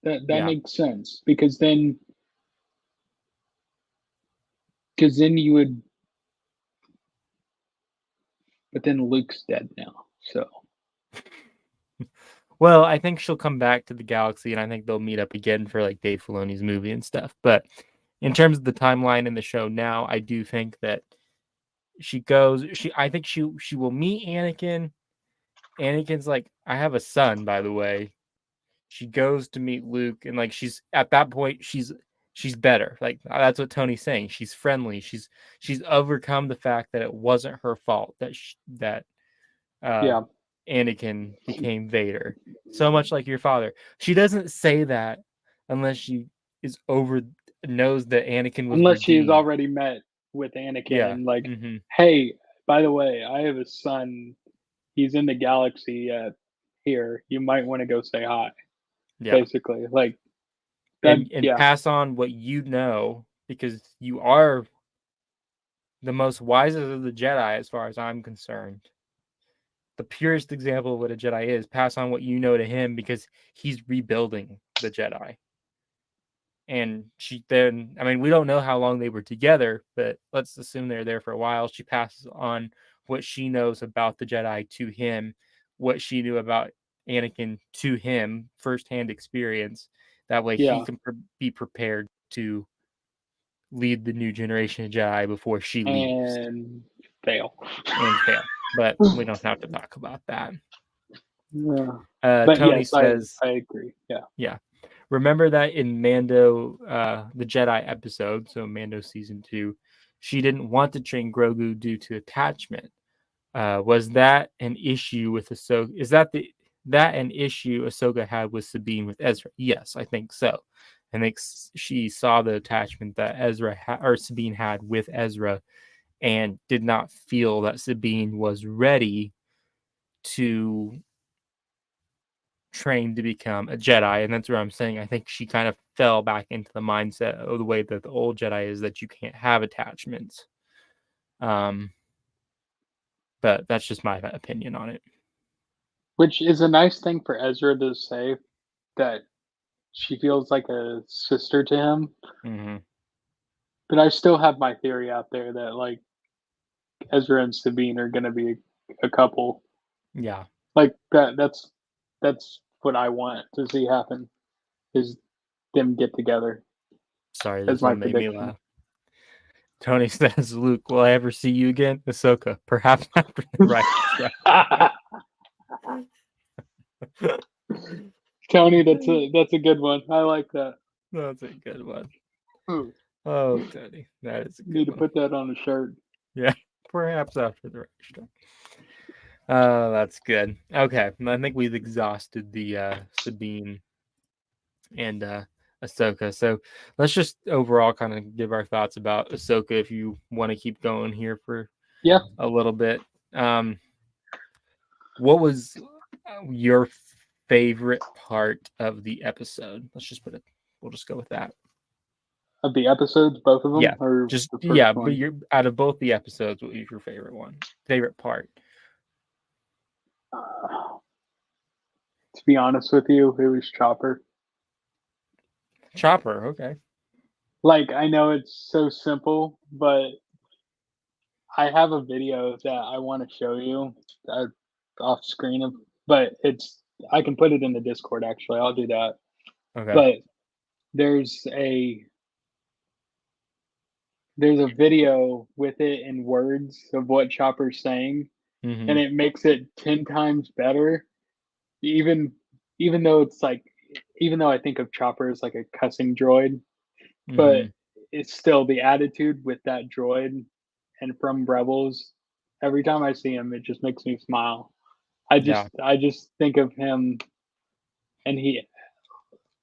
S2: That
S1: Yeah.
S2: makes sense because then you would, but then Luke's dead now, so
S1: Well, I think she'll come back to the galaxy, and I think they'll meet up again for like Dave Filoni's movie and stuff. But in terms of the timeline in the show now, I do think that she goes. I think she will meet Anakin. Anakin's like, I have a son, by the way. She goes to meet Luke, and like she's at that point, she's better. Like that's what Tony's saying. She's friendly. She's overcome the fact that it wasn't her fault that uh,
S2: yeah.
S1: Anakin became Vader. So much like your father. She doesn't say that unless she is over knows that Anakin was
S2: Unless she's
S1: redeemed.
S2: already met with Anakin
S1: Yeah.
S2: and like,
S1: Hmm.
S2: hey, by the way, I have a son. He's in the galaxy here. You might want to go say hi.
S1: Yeah.
S2: Basically, like that.
S1: And
S2: Yeah,
S1: pass on what you know because you are the most wisest of the Jedi, as far as I'm concerned. The purest example of what a Jedi is. Pass on what you know to him because he's rebuilding the Jedi. And she then, I mean, we don't know how long they were together, but let's assume they're there for a while. She passes on what she knows about the Jedi to him, what she knew about Anakin to him, firsthand experience. That way he
S2: yeah,
S1: can be prepared to lead the new generation of Jedi before she leaves
S2: and fail.
S1: and fail. But we don't have to talk about that.
S2: Yeah. But
S1: Tony
S2: yes,
S1: says,
S2: I agree. Yeah,
S1: yeah. Remember that in Mando, the Jedi episode, so Mando season 2, she didn't want to train Grogu due to attachment. Was that an issue with Ahsoka? Is that an issue Ahsoka had with Sabine with Ezra? Yes, I think so. I think she saw the attachment that or Sabine had with Ezra, and did not feel that Sabine was ready to trained to become a Jedi, and that's where I'm saying I think she kind of fell back into the mindset of the way that the old Jedi is, that you can't have attachments. Um, but that's just my opinion on it.
S2: which is a nice thing for Ezra to say that she feels like a sister to him.
S1: Hmm.
S2: But I still have my theory out there that like Ezra and Sabine are gonna be a couple.
S1: Yeah.
S2: Like that's what I want to see happen is them get together
S1: Sorry,
S2: as
S1: this
S2: my
S1: one made me
S2: prediction.
S1: laugh. Tony says, "Luke, will I ever see you again?" Ahsoka, perhaps after the right strike.
S2: Tony, that's a good one. I like that.
S1: That's a good one.
S2: Ooh,
S1: Oh, Tony, that is a
S2: need
S1: good
S2: to
S1: one.
S2: put that on a shirt.
S1: Yeah, perhaps after the restaurant. Oh, that's good. Okay, I think we've exhausted the Sabine and Ahsoka. So let's just overall kind of give our thoughts about Ahsoka if you want to keep going here for
S2: Yeah.
S1: a little bit. What was your favorite part of the episode? Let's just put it. We'll just go with that.
S2: Of the episodes, both of them,
S1: Yeah,
S2: or
S1: just
S2: the first
S1: yeah. But
S2: one?
S1: you're out of both the episodes. What was your favorite one? Favorite part?
S2: To be honest with you, it was Chopper.
S1: Chopper. Okay.
S2: Like, I know it's so simple, but I have a video that I want to show you off screen of, but I can put it in the Discord actually. I'll do that.
S1: Okay.
S2: But there's a there's a video with it in words of what Chopper's saying,
S1: Mm-hmm.
S2: and it makes it 10 times better. Even even though it's like even though I think of Chopper as like a cussing droid, but
S1: Mm-hmm.
S2: it's still the attitude with that droid and from Rebels. Every time I see him, it just makes me smile.
S1: Yeah.
S2: I just think of him, and he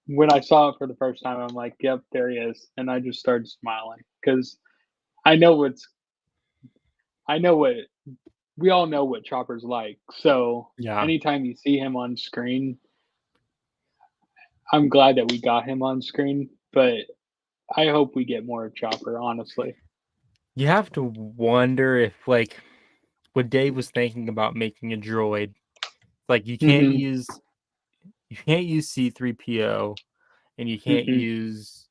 S2: when I saw it for the first time, I'm like, "Yep, there he is," and I just started smiling because I know what's I know what we all know what Chopper's like. So
S1: Yeah.
S2: anytime you see him on screen, I'm glad that we got him on screen, but I hope we get more of Chopper. Honestly,
S1: You have to wonder if like what Dave was thinking about making a droid. Like
S2: mm-hmm.
S1: you can't use C3PO and you can't
S2: Mm-mm.
S1: use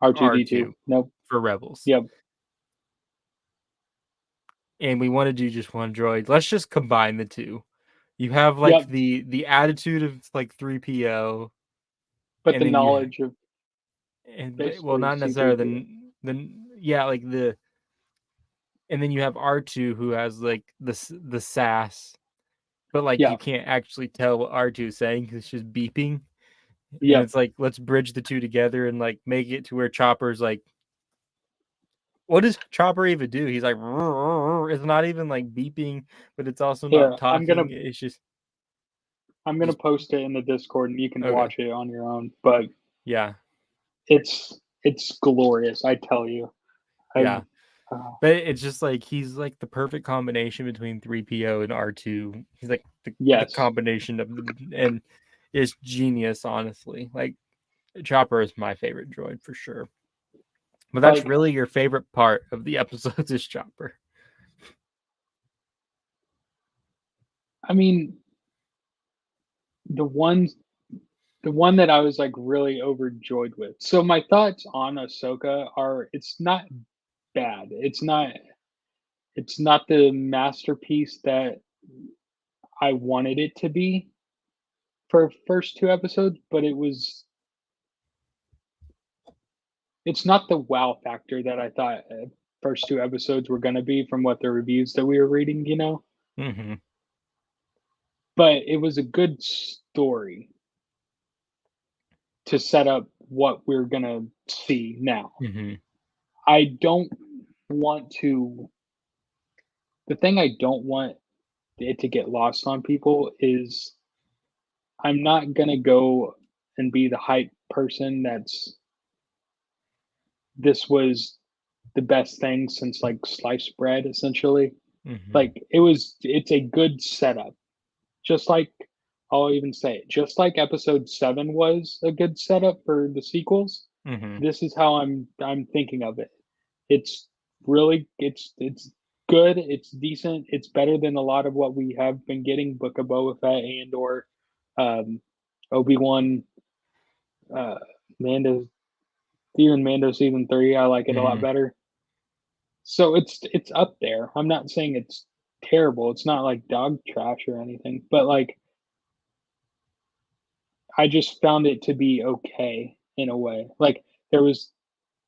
S2: R2D2.
S1: R2
S2: Nope.
S1: for Rebels.
S2: Yep.
S1: And we want to do just one droid. Let's just combine the two. You have like
S2: Yep.
S1: the attitude of like 3PO
S2: But
S1: and
S2: the
S1: then you
S2: knowledge of
S1: and well
S2: basically
S1: not necessarily
S2: C3PO.
S1: the yeah like the and then you have R2 who has like the sass, but like
S2: Yeah.
S1: you can't actually tell what R2 is saying because it's just beeping. And
S2: Yep.
S1: it's like let's bridge the two together and like make it to where Chopper's like, what does Chopper even do? He's like, it's not even like beeping, but it's also not
S2: Here,
S1: talking. It's just
S2: I'm gonna post it in the Discord and you can
S1: okay.
S2: watch it on your own. But
S1: Yeah,
S2: it's glorious, I tell you. I've
S1: yeah. But it's just like he's like the perfect combination between 3PO and R2. He's like the
S2: yes.
S1: combination of and it's genius, honestly. Like Chopper is my favorite droid for sure. But that's
S2: Like
S1: really your favorite part of the episodes is Chopper.
S2: I mean the ones the one that I was like really overjoyed with. So my thoughts on Ahsoka are it's not bad. It's not the masterpiece that I wanted it to be for first two episodes, but it's not the wow factor that I thought first two episodes were going to be from what the reviews that we were reading, you know.
S1: Mm-hmm.
S2: But it was a good story to set up what we're going to see now.
S1: Mm-hmm.
S2: I don't want to the thing I don't want it to get lost on people is I'm not going to go and be the hype person that's this was the best thing since like sliced bread essentially.
S1: Mm-hmm.
S2: Like it's a good setup. Just like I'll even say it, just like episode 7 was a good setup for the sequels,
S1: Mm-hmm.
S2: this is how I'm thinking of it. It's really it's good, it's decent, it's better than a lot of what we have been getting, Book of Boba Fett and or um Obi-Wan, uh Mando, even Mando season 3, I like it a lot
S1: Mm-hmm.
S2: better. So it's up there. I'm not saying it's terrible. It's not like dog trash or anything, but like I just found it to be okay in a way. Like there was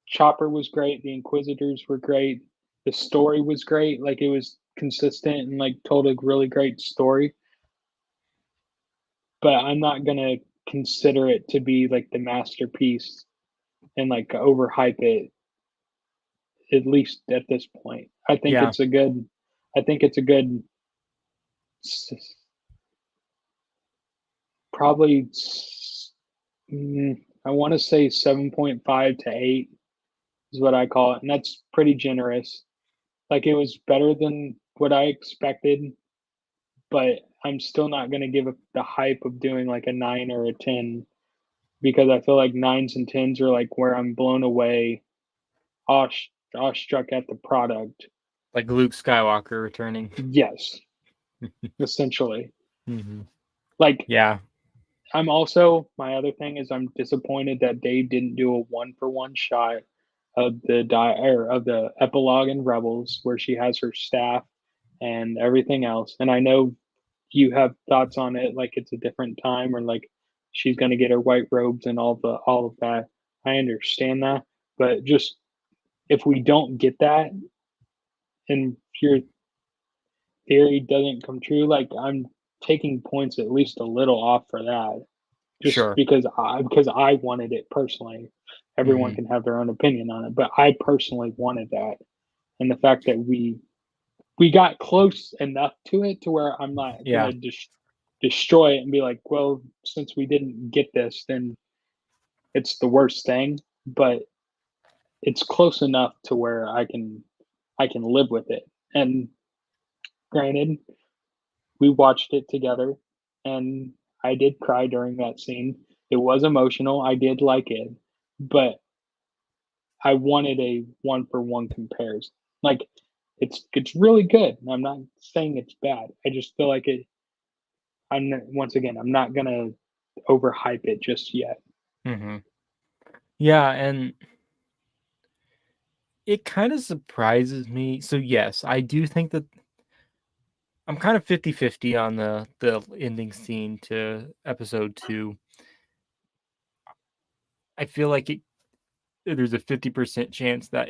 S2: Chopper was great, the Inquisitors were great, the story was great, like it was consistent and like told a really great story. But I'm not gonna consider it to be like the masterpiece and like overhype it, at least at this point. I think
S1: Yeah.
S2: it's a good. I think it's a good. Probably. I want to say 7.5 to 8 is what I call it, and that's pretty generous. Like it was better than what I expected, but I'm still not going to give it the hype of doing like a 9 or a 10 because I feel like 9s and 10s are like where I'm blown away, awestruck at the product.
S1: Like Luke Skywalker returning.
S2: Yes, essentially.
S1: Mm-hmm.
S2: Like
S1: Yeah.
S2: I'm also my other thing is I'm disappointed that Dave didn't do a 1-for-1 shot of the epilogue in Rebels where she has her staff and everything else. And I know you have thoughts on it, like it's a different time or like she's going to get her white robes and all of that. I understand that, but just if we don't get that and your theory doesn't come true, like I'm taking points at least a little off for that, just
S1: Sure.
S2: because I wanted it personally. Everyone
S1: Mm-hmm.
S2: can have their own opinion on it, but I personally wanted that, and the fact that we got close enough to it to where I'm not
S1: Yeah.
S2: gonna destroy it and be like, well, since we didn't get this, then it's the worst thing. But it's close enough to where I can live with it. And granted, we watched it together, and I did cry during that scene. It was emotional. I did like it, but I wanted a 1-for-1 comparison. Like it's really good. I'm not saying it's bad. I just feel like it. Once again, I'm not gonna overhype it just yet.
S1: Mm-hmm. Yeah, and it kind of surprises me. So yes, I do think that I'm kind of 50-50 on the ending scene to episode 2. I feel like there's a 50% chance that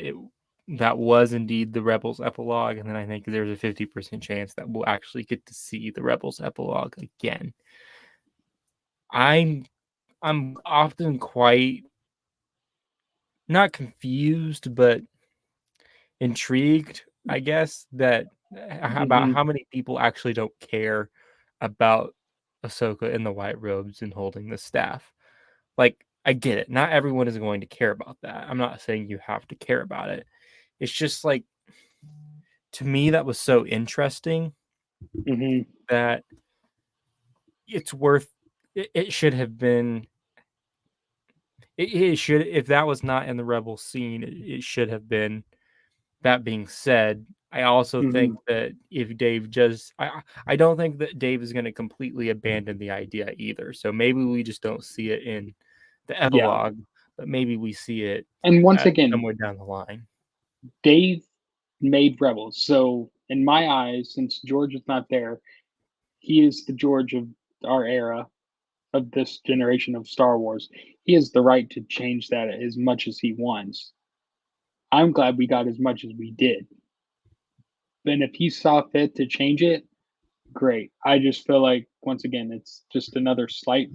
S1: that was indeed the Rebels epilogue, and then I think there's a 50% chance that we'll actually get to see the Rebels epilogue again. I'm I'm often quite not confused, but intrigued, I guess, that about
S2: Hmm.
S1: how many people actually don't care about Ahsoka in the white robes and holding the staff. Like, I get it. Not everyone is going to care about that. I'm not saying you have to care about it. It's just like, to me, that was so interesting
S2: Hmm.
S1: that it's worth it should have been it should, if that was not in the rebel scene, it should have been. That being said, I also
S2: Hmm.
S1: think that if Dave just I don't think that Dave is going to completely abandon the idea either. So maybe we just don't see it in the
S2: Yeah.
S1: epilogue, but maybe we see it
S2: And once again,
S1: somewhere down the line.
S2: Dave made Rebels. So in my eyes, since George is not there, he is the George of our era, of this generation of Star Wars. He has the right to change that as much as he wants. I'm glad we got as much as we did. And if he saw fit to change it, great. I just feel like once again, it's just another slight.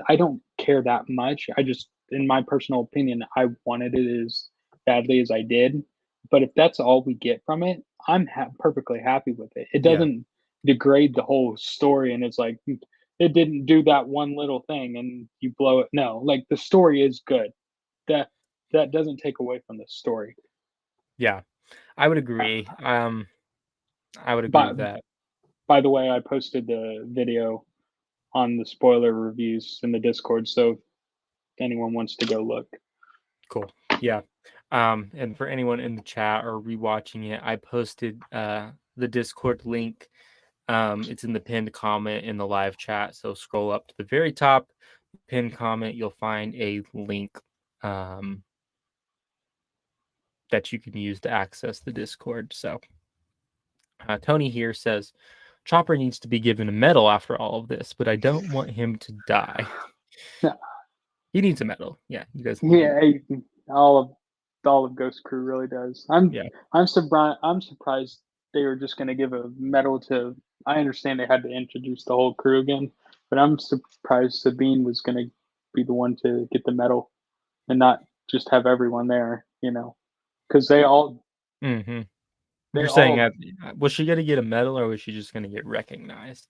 S2: I don't care that much. I just, in my personal opinion, I wanted it as badly as I did. But if that's all we get from it, I'm perfectly happy with it. It
S1: Yeah.
S2: doesn't degrade the whole story, and it's like it didn't do that one little thing, and you blow it. No, like the story is good. That that doesn't take away from the story.
S1: Yeah. I would
S2: Uh,
S1: agree. I would agree
S2: By
S1: with that.
S2: by the way, I posted the video on the spoiler reviews in the Discord, so if anyone wants to go look.
S1: Cool. Yeah. And for anyone in the chat or rewatching it, I posted the Discord link. It's in the pinned comment in the live chat. So scroll up to the very top, pinned comment, you'll find a link that you can use to access the Discord. So Tony here says Chopper needs to be given a medal after all of this, but I don't want him to die. He needs a medal. Yeah, you guys need him.
S2: Yeah, all of all of Ghost Crew really does.
S1: Yeah.
S2: I'm surprised. I'm surprised they were just going to give a medal to. I understand they had to introduce the whole crew again, But I'm surprised Sabine was going to be the one to get the medal and not just have everyone there, because they all
S1: Mm-hmm.
S2: they
S1: You're saying,
S2: all
S1: was she going to get a medal or was she just going to get recognized?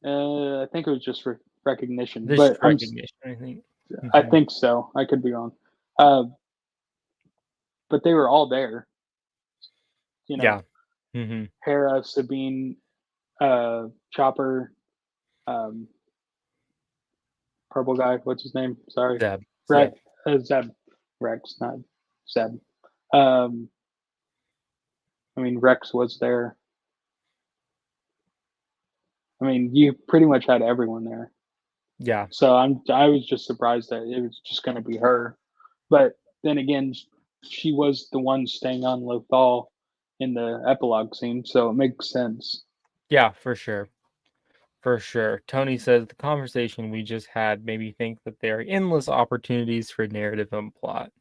S2: I think it was just recognition,
S1: This
S2: but
S1: is recognition, I think.
S2: I
S1: Mm-hmm.
S2: think so. I could be wrong. Uh, but they were all there, you know.
S1: Yeah. Mm-hmm.
S2: Hera, Sabine, Chopper, um, purple guy. What's his name? Sorry,
S1: Zeb.
S2: Rex.
S1: Zeb.
S2: Zeb. Rex, not Zeb. Um, I mean, Rex was there. I mean, you pretty much had everyone there.
S1: Yeah.
S2: So I was just surprised that it was just going to be her. But then again, she was the one staying on Lothal in the epilogue scene, so it makes sense.
S1: Yeah, for sure. For sure. Tony says the conversation we just had made me think that there are endless opportunities for narrative and plot.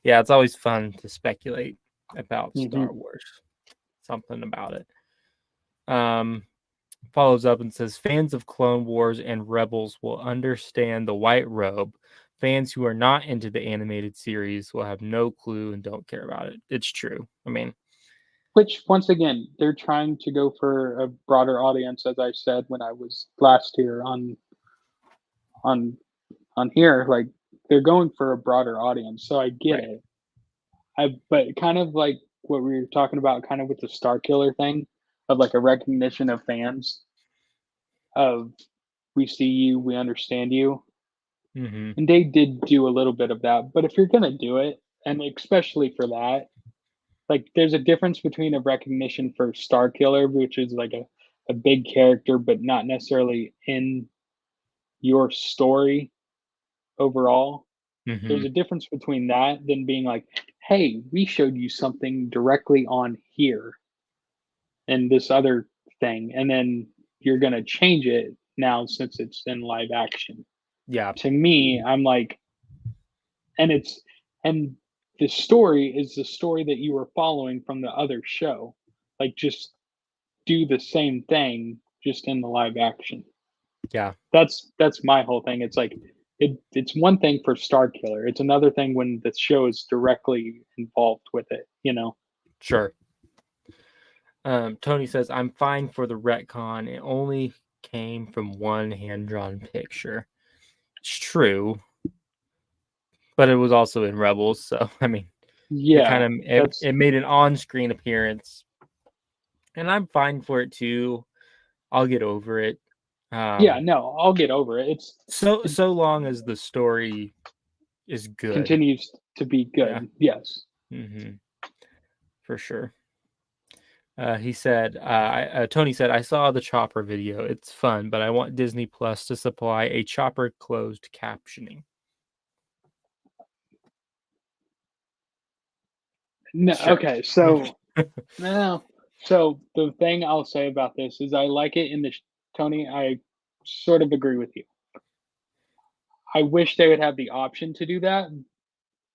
S1: Yeah, it's always fun to speculate about
S2: Hmm.
S1: Star Wars. Something about it. Um, Follows up and says fans of Clone Wars and Rebels will understand the white robe. Fans who are not into the animated series will have no clue and don't care about it. It's true. I mean,
S2: Which, once again, they're trying to go for a broader audience, as I said when I was last here on on here. Like they're going for a broader audience, so I get
S1: right.
S2: it. But kind of like what we were talking about, kind of with the Starkiller thing, of like a recognition of fans of we see you, we understand you,
S1: Mm-hmm.
S2: and they did do a little bit of that. But if you're gonna do it, and especially for that, like there's a difference between a recognition for Starkiller, which is like a big character, but not necessarily in your story overall.
S1: Mm-hmm.
S2: There's a difference between that than being like, hey, we showed you something directly on here and this other thing, and then you're gonna change it now since it's in live action.
S1: Yeah.
S2: To me, I'm like, and it's and the story is the story that you were following from the other show. Like just do the same thing just in the live action.
S1: Yeah.
S2: That's my whole thing. It's like it's one thing for Starkiller. It's another thing when the show is directly involved with it.
S1: Sure. Tony says, I'm fine for the retcon. It only came from one hand drawn picture. It's true, but it was also in Rebels. So, I mean, it kind
S2: Yeah,
S1: of
S2: that's
S1: it made an on screen appearance, and I'm fine for it too. I'll get over it.
S2: yeah,
S1: Um,
S2: no, I'll get over it. It
S1: so long as the story is good.
S2: continues to be
S1: Yeah.
S2: good. Yes.
S1: Hmm. For sure. He said, Tony said, I saw the Chopper video. It's fun, but I want Disney Plus to supply a Chopper closed captioning.
S2: No,
S1: Sure.
S2: okay, so no. So the thing I'll say about this is I like it in the Tony. I sort of agree with you. I wish they would have the option to do that,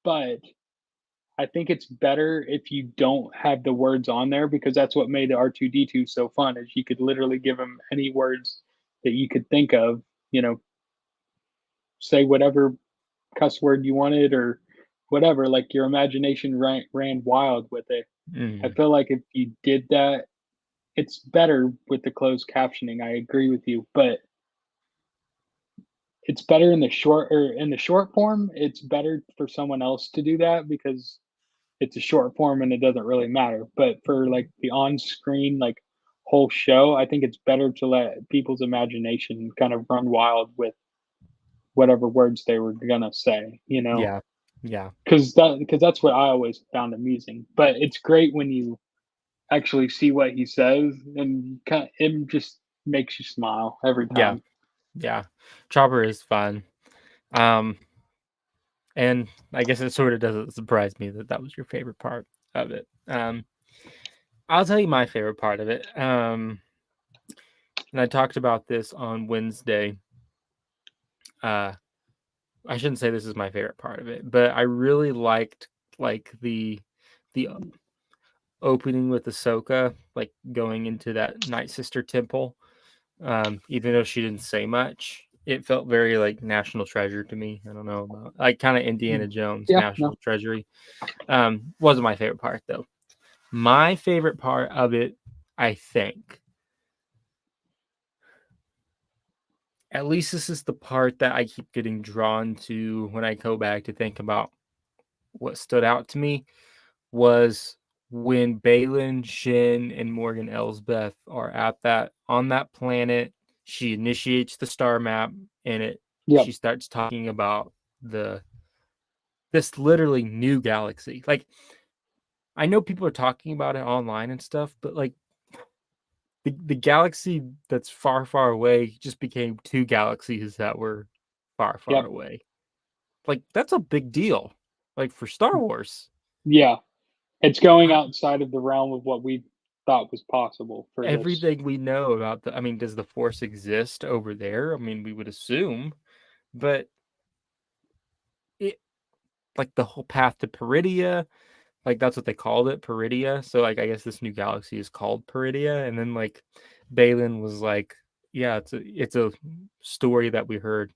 S2: but I think it's better if you don't have the words on there because that's what made the R2D2 so fun. Is you could literally give him any words that you could think of. Say whatever cuss word you wanted or whatever. Like your imagination ran wild with it. I
S1: Mhm.
S2: feel like if you did that, it's better with the closed captioning. I agree with you, but it's better in the short form. It's better for someone else to do that because it's a short form and it doesn't really matter. But for like the on screen, like whole show, I think it's better to let people's imagination kind of run wild with whatever words they were gonna say.
S1: Yeah. Yeah.
S2: Because that's what I always found amusing. But it's great when you actually see what he says and it just makes you smile every
S1: Yeah.
S2: time.
S1: Yeah. Chopper is fun. Um, and I guess it sort of doesn't surprise me that that was your favorite part of it. I'll tell you my favorite part of it. And I talked about this on Wednesday. Uh, I shouldn't say this is my favorite part of it, but I really liked like the opening with Ahsoka, like going into that Night Sister temple. even though she didn't say much. It felt very like National Treasure to me. I don't know about like kind of Indiana Jones,
S2: Yeah, no.
S1: National Treasury. Wasn't my favorite part though. My favorite part of it, I think, at least this is the part that I keep getting drawn to when I go back to think about what stood out to me, was when Balin, Shin, and Morgan Elsbeth are at that on that planet. She initiates the star map, and
S2: Yep.
S1: she starts talking about the this literally new galaxy. Like, I know people are talking about it online and stuff, but like the galaxy that's far, far away just became two galaxies that were far, far
S2: Yep.
S1: away. Like, that's a big deal. Like, for Star Wars.
S2: Yeah. It's going
S1: I,
S2: outside of the realm of what we thought was possible for this.
S1: everything we know about I mean, does the Force exist over there? I mean, we would assume, but it, like the whole path to Peridia, like that's what they called it, Peridia. So like I guess this new galaxy is called Peridia. And then like Balin was like, yeah, it's a story that we heard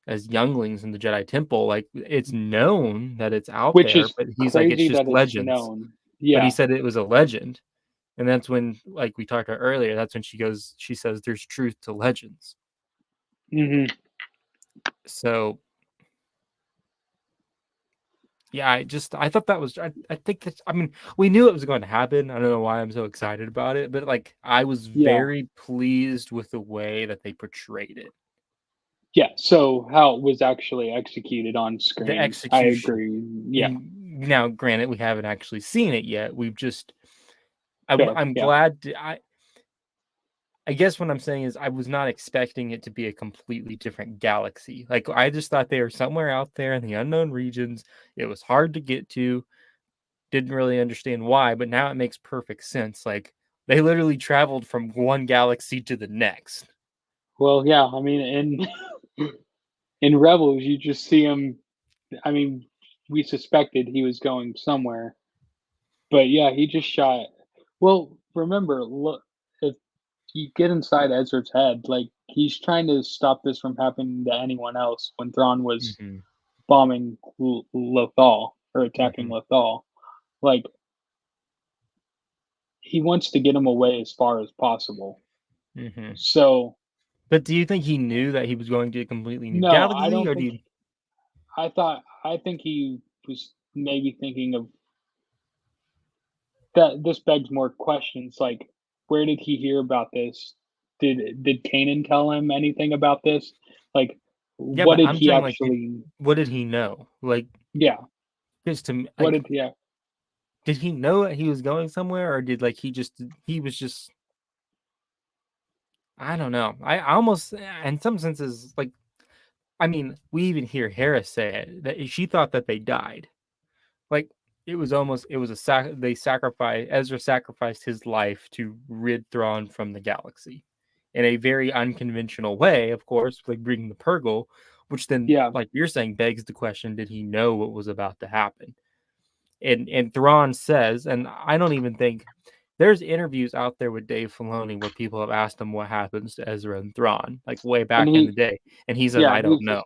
S1: as younglings in the Jedi Temple. Like it's known that it's out
S2: Which
S1: there,
S2: is
S1: but he's like, it's
S2: crazy
S1: just
S2: that it's
S1: legends.
S2: known.
S1: But he
S2: Yeah.
S1: said it was a legend. And that's when, like we talked about earlier, that's when she says there's truth to legends.
S2: Hmm.
S1: So yeah, I thought that was, I think that, I mean, we knew it was going to happen. I don't know why I'm so excited about it, but like, I was
S2: Yeah.
S1: very pleased with the way that they portrayed it.
S2: Yeah. So how it was actually executed on
S1: The
S2: screen. I
S1: execution.
S2: agree. Yeah.
S1: And now, granted, we haven't actually seen it yet. We've just,
S2: Fair.
S1: I'm
S2: Yeah.
S1: glad I guess what I'm saying is I was not expecting it to be a completely different galaxy. Like I just thought they were somewhere out there in the unknown regions. It was hard to get to. Didn't really understand why, but now it makes perfect sense. Like they literally traveled from one galaxy to the next.
S2: Well, yeah. I mean, in Rebels, you just see him. I mean, we suspected he was going somewhere, but yeah, he just shot. Well, remember, look, if you get inside Ezra's head, like he's trying to stop this from happening to anyone else when Thrawn was
S1: Mm-hmm.
S2: bombing Lothal or attacking
S1: Mm-hmm.
S2: Lothal. Like he wants to get him away as far as possible.
S1: Mm-hmm.
S2: So
S1: But do you think he knew that he was going to a completely new
S2: no, I
S1: galaxy,
S2: don't
S1: or do
S2: think.
S1: you?
S2: I think he was maybe thinking of that. This begs more questions. Like, where did he hear about this? Did Kanan tell him anything about this? Like,
S1: Yeah,
S2: what
S1: but
S2: did
S1: I'm
S2: he
S1: saying like,
S2: actually?
S1: what did he know? Like,
S2: Yeah,
S1: because to me,
S2: what
S1: like,
S2: did he?
S1: did he know that he was going somewhere, or did like he was just I don't know. I almost, in some senses, like, I mean, we even hear Harris say it that she thought that they died. Like, it was almost, it was they sacrificed, Ezra sacrificed his life to rid Thrawn from the galaxy in a very unconventional way, of course, like bringing the Purgle, which then,
S2: Yeah,
S1: like you're saying, begs the question: did he know what was about to happen? And Thrawn says, and I don't even think there's interviews out there with Dave Filoni where people have asked him what happens to Ezra and Thrawn, like way
S2: and
S1: back in the
S2: he,
S1: day, and he says,
S2: yeah,
S1: "I
S2: he
S1: don't know."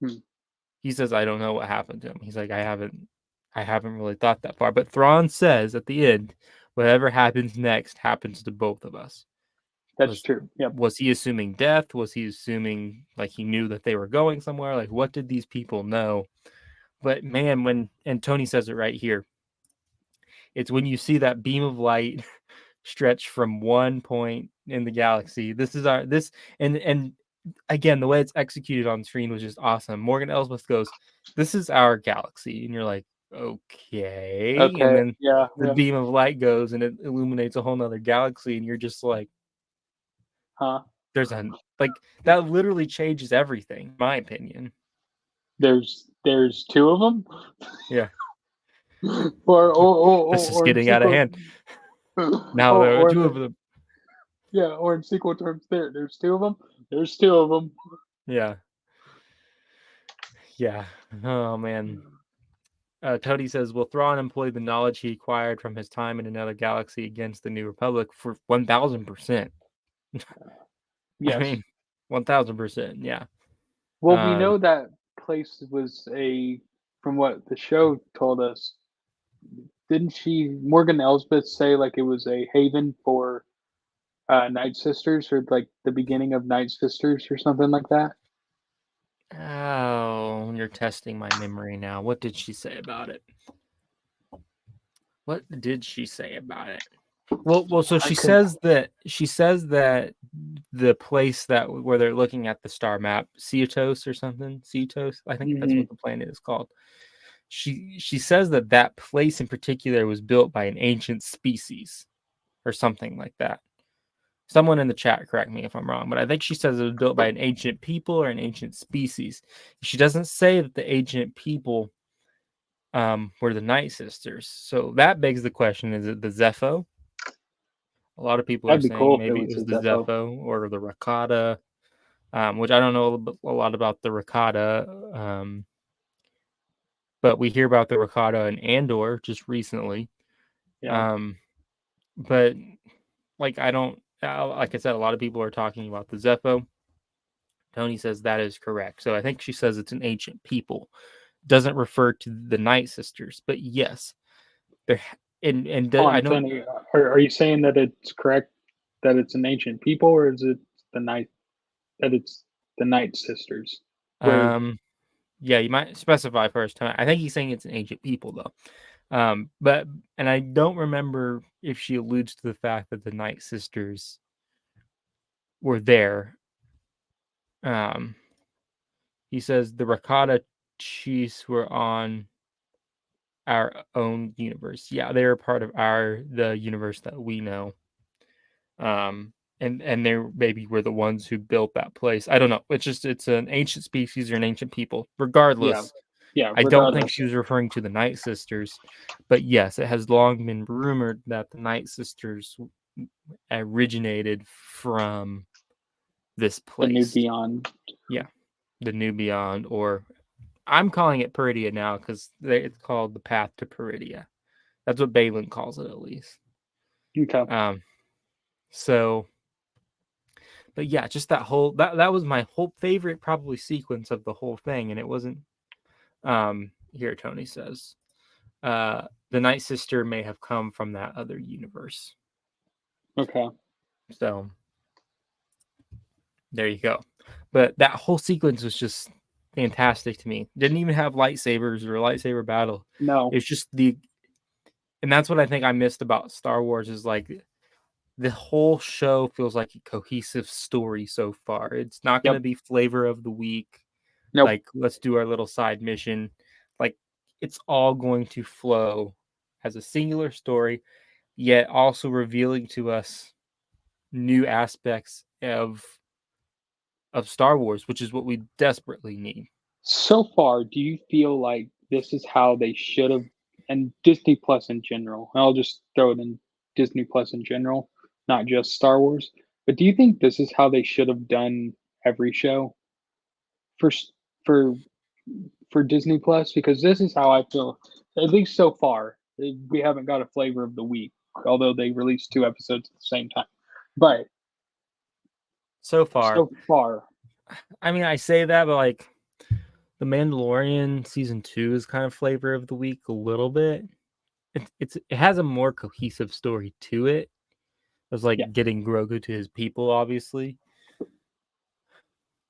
S2: says, hmm,
S1: He says, "I don't know what happened to him." He's like, I haven't really thought that far." But Thrawn says at the end, "Whatever happens next happens to both of us."
S2: that's
S1: Was
S2: true. Yep.
S1: was he assuming death? Was he assuming like he knew that they were going somewhere? Like, what did these people know? But man, when and Tony says it right here, it's when you see that beam of light stretch from one point in the galaxy. This is our this and again, the way it's executed on screen was just awesome. Morgan Elsbeth goes, "This is our galaxy," and you're like, "Okay." And
S2: Okay.
S1: then
S2: Yeah.
S1: the
S2: Yeah.
S1: beam of light goes and it illuminates a whole nother galaxy, and you're just like,
S2: Huh.
S1: "There's a like that literally changes everything." In my opinion.
S2: There's two of them,
S1: Yeah,
S2: or
S1: this is
S2: or in
S1: getting out of
S2: sequel,
S1: hand. Now there are
S2: or in
S1: two of
S2: the
S1: them.
S2: yeah, or in sequel terms. There's two of them. There's two of them.
S1: Yeah, yeah. Oh man. Tony says, "Will Thrawn employ the knowledge he acquired from his time in another galaxy against the New Republic for 1000%?" I
S2: Yes.
S1: mean, 1000%. Yeah.
S2: Well, we know that place was from what the show told us, didn't Morgan Elsbeth say like it was a haven for Night Sisters, or like the beginning of Night Sisters or something like that?
S1: Oh, you're testing my memory now. What did she say about it? What did she say about it? Well, so
S2: I
S1: she
S2: could.
S1: says that the place that where they're looking at the star map, Ceatos or something, Ceatos, I think that's what
S2: Mhm.
S1: the planet is called. She says that that place in particular was built by an ancient species or something like that. Someone in the chat correct me if I'm wrong, but I think she says it was built by an ancient people or an ancient species. She doesn't say that the ancient people were the Night Sisters. So that begs the question: is it the Zepho? A lot of people are
S2: That'd be
S1: saying
S2: cool if it
S1: maybe it
S2: was
S1: was
S2: a
S1: the
S2: Zepho.
S1: Zepho or the Rakata, which I don't know a lot about the Rakata, but we hear about the Rakata in Andor just recently.
S2: Yeah.
S1: Um, but like I don't, like I said, a lot of people are talking about the Zepho. Tony says that is correct. So I think she says it's an ancient people. Doesn't refer to the Night Sisters, but yes, there and
S2: Hold
S1: I
S2: on,
S1: don't.
S2: Tony. Are you saying that it's correct that it's an ancient people, or is it the night that it's the Night Sisters? Where
S1: Yeah, you might specify first. I think he's saying it's an ancient people though. But and I don't remember if she alludes to the fact that the Night Sisters were there. Um, he says the Rakata chiefs were on our own universe. Yeah, they were part of the universe that we know. And they maybe were the ones who built that place. I don't know. It's an ancient species or an ancient people.
S2: yeah,
S1: Regardless,
S2: yeah.
S1: I don't think
S2: Regardless,
S1: she was referring to the Night Sisters, but yes, it has long been rumored that the Night Sisters originated from this
S2: the new
S1: place.
S2: Beyond.
S1: Yeah, the New Beyond, or I'm calling it Peridia now because it's called the Path to Peridia. That's what Balin calls it, at least.
S2: Okay.
S1: Um, so, but yeah, just that was my whole favorite probably sequence of the whole thing, and it wasn't. Here Tony says. The Night Sister may have come from that other universe.
S2: Okay.
S1: So there you go. But that whole sequence was just fantastic to me. Didn't even have lightsabers or a lightsaber battle.
S2: No.
S1: It's just and that's what I think I missed about Star Wars is like the whole show feels like a cohesive story so far. It's not going to
S2: Yep.
S1: be flavor of the week.
S2: Nope.
S1: Like, let's do our little side mission. Like, it's all going to flow as a singular story, yet also revealing to us new aspects of Star Wars, which is what we desperately need.
S2: So far, do you feel like this is how they should have, and Disney Plus in general? I'll just throw it in Disney Plus in general, not just Star Wars. But do you think this is how they should have done every show for s- for for Disney Plus? Because this is how I feel, at least so far. We haven't got a flavor of the week, although they released two episodes at the same time. But
S1: So far,
S2: so far,
S1: I mean, I say that, but like the Mandalorian season 2 is kind of flavor of the week a little bit. It has a more cohesive story to it. It was
S2: yeah.
S1: like getting Grogu to his people, obviously,
S2: But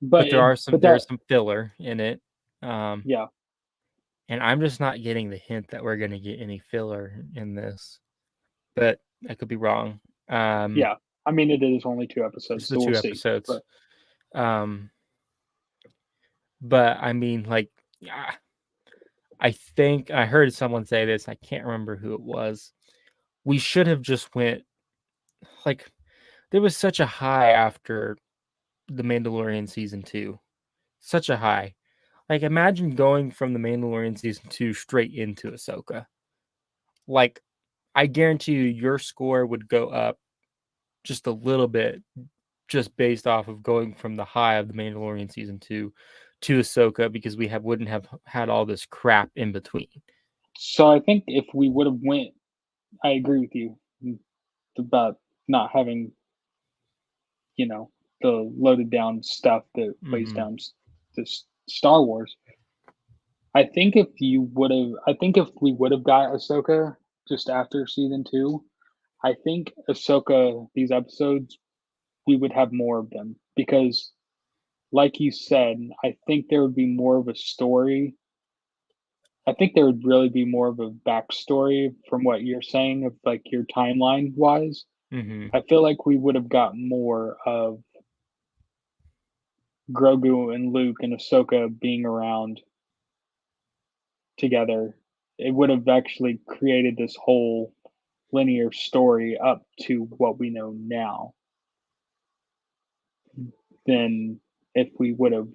S1: but
S2: it, but
S1: there's
S2: that,
S1: some filler in it. Um,
S2: yeah,
S1: and I'm just not getting the hint that we're gonna get any filler in this. But I could be wrong.
S2: yeah. I mean, it is only two
S1: Just
S2: episodes,
S1: the
S2: so we'll
S1: two
S2: see.
S1: episodes.
S2: But
S1: Um, but I mean, like, yeah, I think I heard someone say this. I can't remember who it was. We should have just went like there was such a high after the Mandalorian season 2. Such a high. Like imagine going from the Mandalorian season 2 straight into Ahsoka. Like I guarantee you your score would go up just a little bit just based off of going from the high of the Mandalorian season 2 to Ahsoka because we wouldn't have had all this crap in between.
S2: so I think if we would have went, I agree with you about not having the loaded down stuff that weighs
S1: Mm-hmm.
S2: down this Star Wars. I think if we would have got Ahsoka just after season 2, I think Ahsoka, these episodes, we would have more of them because, like you said, I think there would be more of a story. I think there would really be more of a backstory from what you're saying of like your timeline wise.
S1: Mm-hmm.
S2: I feel like we would have got more of Grogu and Luke and Ahsoka being around together. It would have actually created this whole linear story up to what we know now than if we would have,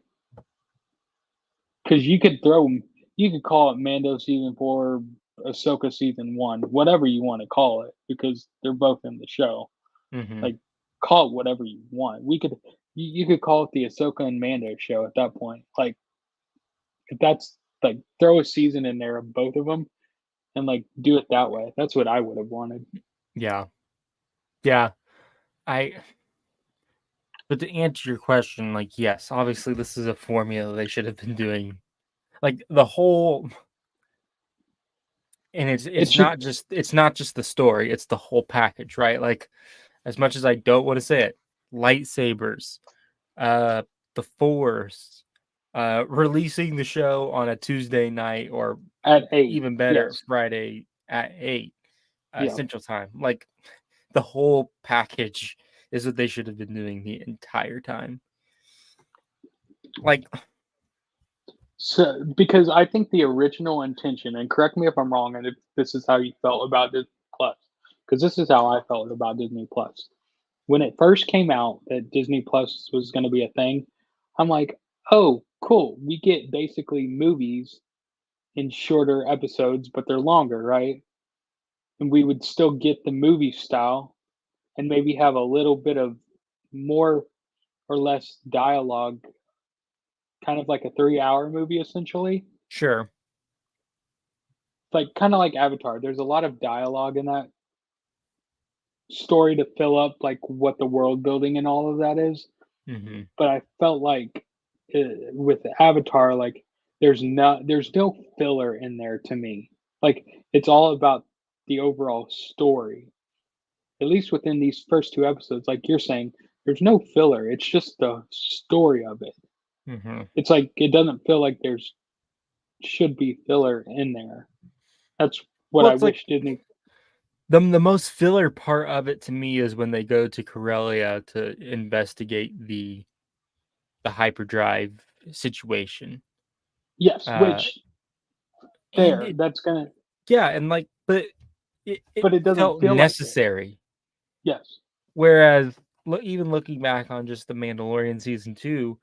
S2: because you could call it Mando season 4, Ahsoka season 1, whatever you want to call it, because they're both in the show.
S1: Mm-hmm.
S2: Like, call it whatever you want. You could call it the Ahsoka and Mando show at that point. Like, if that's like, throw a season in there of both of them and like do it that way. That's what I would have wanted.
S1: Yeah. Yeah. I But to answer your question, like, yes, obviously this is a formula they should have been doing. Like the whole, and
S2: It
S1: it's
S2: should.
S1: not just the story, it's the whole package, right? Like, as much as I don't want to say it, lightsabers, uh, the Force, releasing the show on a Tuesday night, or
S2: At 8,
S1: even better,
S2: yes.
S1: Friday at 8
S2: Yeah.
S1: Central Time. Like, the whole package is what they should have been doing the entire time. Like,
S2: So, because I think the original intention, and correct me if I'm wrong, and if this is how you felt about Disney Plus, because this is how I felt about Disney Plus. When it first came out that Disney Plus was going to be a thing, I'm like, oh, cool. We get basically movies in shorter episodes, but they're longer, right? And we would still get the movie style and maybe have a little bit of more or less dialogue, kind of like a 3-hour movie, essentially.
S1: sure.
S2: Like kind of like Avatar. There's a lot of dialogue in that story to fill up like what the world building and all of that is.
S1: Hmm.
S2: But I felt like with Avatar, like there's no filler in there to me. Like it's all about the overall story. At least within these first 2 episodes, like you're saying, there's no filler. It's just the story of it.
S1: Hmm.
S2: It's like it doesn't feel like there's should be filler in there. That's what
S1: Well,
S2: I
S1: it's like
S2: wish Disney.
S1: the most filler part of it to me is when they go to Corellia to investigate the hyperdrive situation.
S2: Yes,
S1: Uh,
S2: which
S1: and
S2: there,
S1: it
S2: that's gonna,
S1: Yeah, and like, but it
S2: but it doesn't
S1: felt
S2: feel like it.
S1: necessary.
S2: Yes,
S1: Whereas even looking back on just the Mandalorian season 2,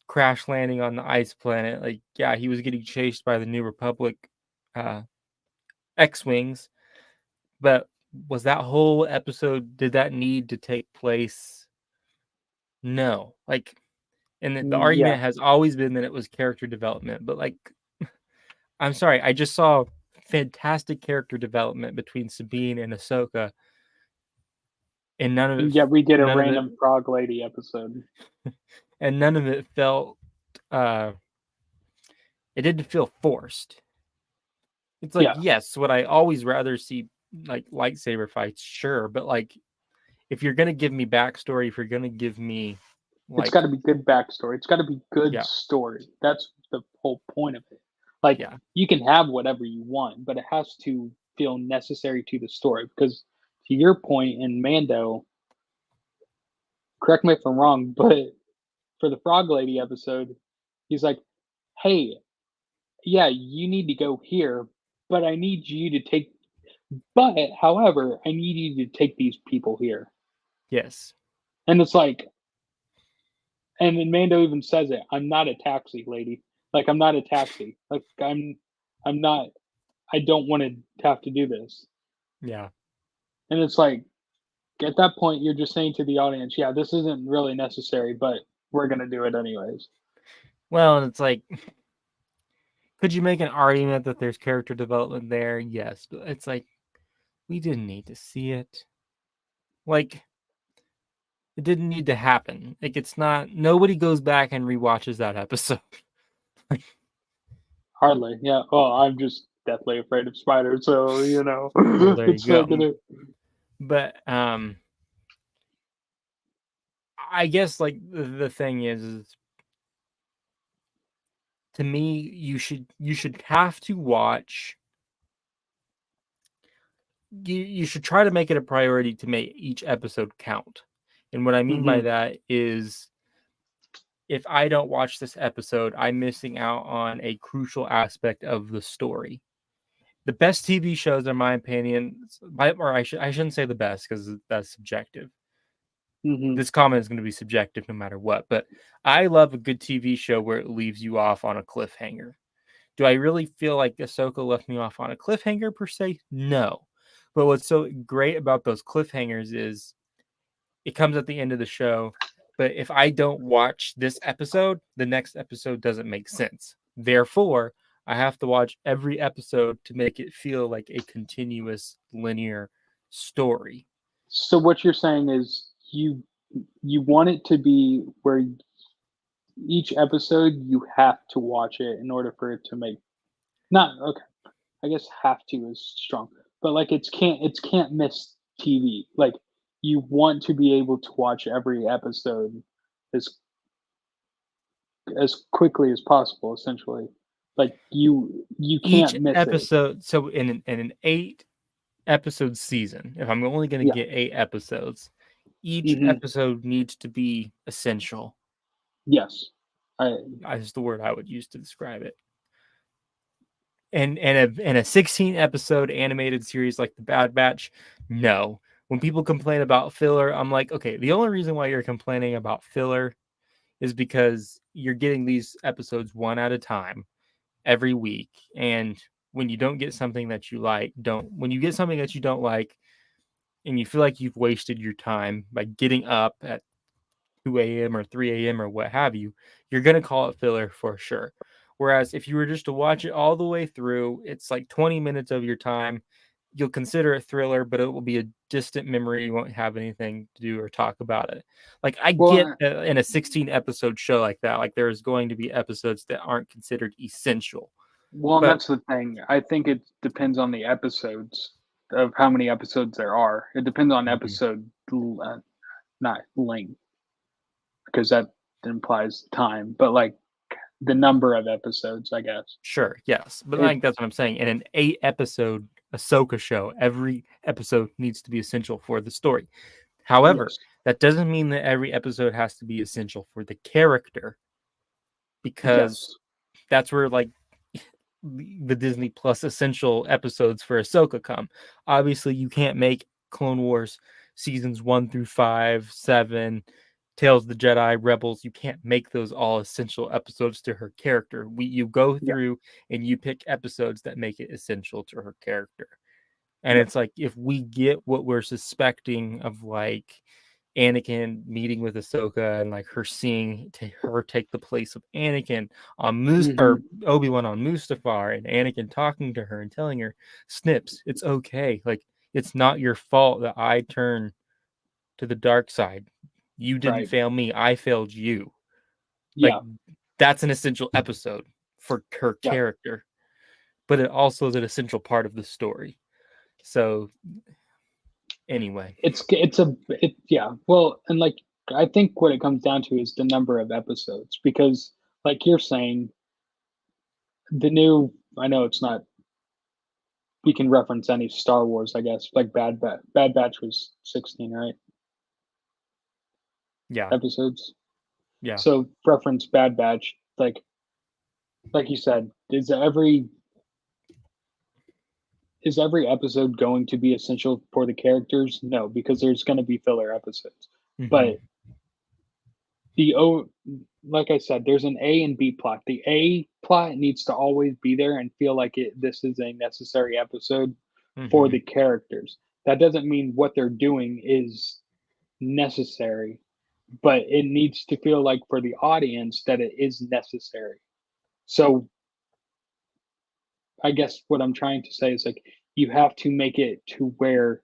S1: crash landing on the ice planet, like, yeah, he was getting chased by the New Republic uh, X-wings, but was that whole episode, did that need to take place? No. Like, and the
S2: yeah,
S1: argument has always been that it was character development, but like, I'm sorry, I just saw fantastic character development between Sabine and Ahsoka, and
S2: and yet we get a
S1: none of it
S2: random frog lady episode.
S1: and none of it felt uh it didn't feel forced. It's like,
S2: Yeah,
S1: yes, would I always rather see like lightsaber fights? Sure, but like, if you're gonna give me backstory, if you're gonna give me
S2: it's got
S1: like,
S2: to be good backstory. It's got to be good
S1: yeah,
S2: story. That's the whole point of it. Like
S1: yeah,
S2: you can have whatever you want, but it has to feel necessary to the story. Because to your point in Mando, correct me if I'm wrong, but for the frog lady episode, he's like, "Hey, yeah, you need to go here, but I need you to take. But however, I need you to take these people here."
S1: yes,
S2: And it's like, and then Mando even says it. I'm not a taxi, lady. Like I'm not a taxi. Like I'm not. I don't want to have to do this.
S1: yeah.
S2: And it's like at that point, you're just saying to the audience, yeah, this isn't really necessary, but we're gonna do it anyways.
S1: Well, and it's like, could you make an argument that there's character development there? Yes, but it's like, we didn't need to see it. Like, It didn't need to happen. Like, it's not. Nobody goes back and rewatches that episode.
S2: Hardly, yeah. Well, I'm just deathly afraid of spiders, so
S1: Well, there you
S2: it's not
S1: go.
S2: gonna.
S1: But I guess like the thing is to me, you should have to watch. You should try to make it a priority to make each episode count. And what I mean by
S2: Hmm.
S1: that is, if I don't watch this episode, I'm missing out on a crucial aspect of the story. The best TV shows, in my opinion, or I shouldn't say the best because that's subjective.
S2: Hmm.
S1: This comment is going to be subjective no matter what. But I love a good TV show where it leaves you off on a cliffhanger. Do I really feel like Ahsoka left me off on a cliffhanger per se? No. But what's so great about those cliffhangers is it comes at the end of the show. But if I don't watch this episode, the next episode doesn't make sense. Therefore, I have to watch every episode to make it feel like a continuous linear story.
S2: So what you're saying is you want it to be where each episode you have to watch it in order for it to make not okay. I guess have to is strong, but like it's can't miss TV. Like you want to be able to watch every episode as as quickly as possible. Essentially, like you
S1: Each
S2: can't miss it.
S1: episode, so in an 8 episode season, if I'm only going to
S2: Yeah.
S1: get 8 episodes, each
S2: Hmm.
S1: episode needs to be essential.
S2: Yes. I
S1: Is the word I would use to describe it. And a 16 episode animated series like The Bad Batch, no. When people complain about filler, I'm like, okay, the only reason why you're complaining about filler is because you're getting these episodes one at a time every week. And when you don't get something that you like, don't when you get something that you don't like and you feel like you've wasted your time by getting up at 2 a.m. or 3 a.m. or what have you, you're going to call it filler for sure. Whereas if you were just to watch it all the way through, it's like 20 minutes of your time. You'll consider it thriller, but it will be a distant memory. You won't have anything to do or talk about it. Like, I get
S2: well
S1: in a 16 episode show like that, like there's going to be episodes that aren't considered essential.
S2: well, and
S1: But
S2: that's the thing. I think it depends on the episodes of how many episodes there are. It depends on
S1: Mhm.
S2: episode, not length, because that implies time, but like the number of episodes, I guess.
S1: Sure, yes. But
S2: It
S1: like that's what I'm saying. In an 8 episode Ahsoka show, every episode needs to be essential for the story. However,
S2: yes,
S1: that doesn't mean that every episode has to be essential for the character, because
S2: yes,
S1: that's where like the Disney Plus essential episodes for Ahsoka come. Obviously, you can't make Clone Wars seasons 1 through 5, 7, Tales of the Jedi, Rebels. You can't make those all essential episodes to her character. You go
S2: yeah,
S1: through and you pick episodes that make it essential to her character. And
S2: yep,
S1: it's like, if we get what we're suspecting of, like Anakin meeting with Ahsoka and like her seeing her take the place of Anakin on
S2: hmm,
S1: or Obi-Wan on Mustafar, and Anakin talking to her and telling her, Snips, it's okay. Like, it's not your fault that I turned to the dark side. You didn't
S2: right,
S1: fail me, I failed you. Like,
S2: yeah,
S1: that's an essential episode for her
S2: yeah.
S1: character, but it also is an essential part of the story. So anyway,
S2: Yeah. Well, and like I think what it comes down to is the number of episodes because, like you're saying, the new. I know it's not. We can reference any Star Wars, I guess. Like Bad Batch was 16, right?
S1: yeah,
S2: Episodes.
S1: yeah.
S2: So reference Bad Batch, like you said, is every episode going to be essential for the characters? No, because there's going to be filler episodes.
S1: Hmm.
S2: But the O, like I said, there's an A and B plot. The A plot needs to always be there and feel like this is a necessary episode for
S1: Hmm.
S2: the characters. That doesn't mean what they're doing is necessary, but it needs to feel like for the audience that it is necessary. So I guess what I'm trying to say is like you have to make it to where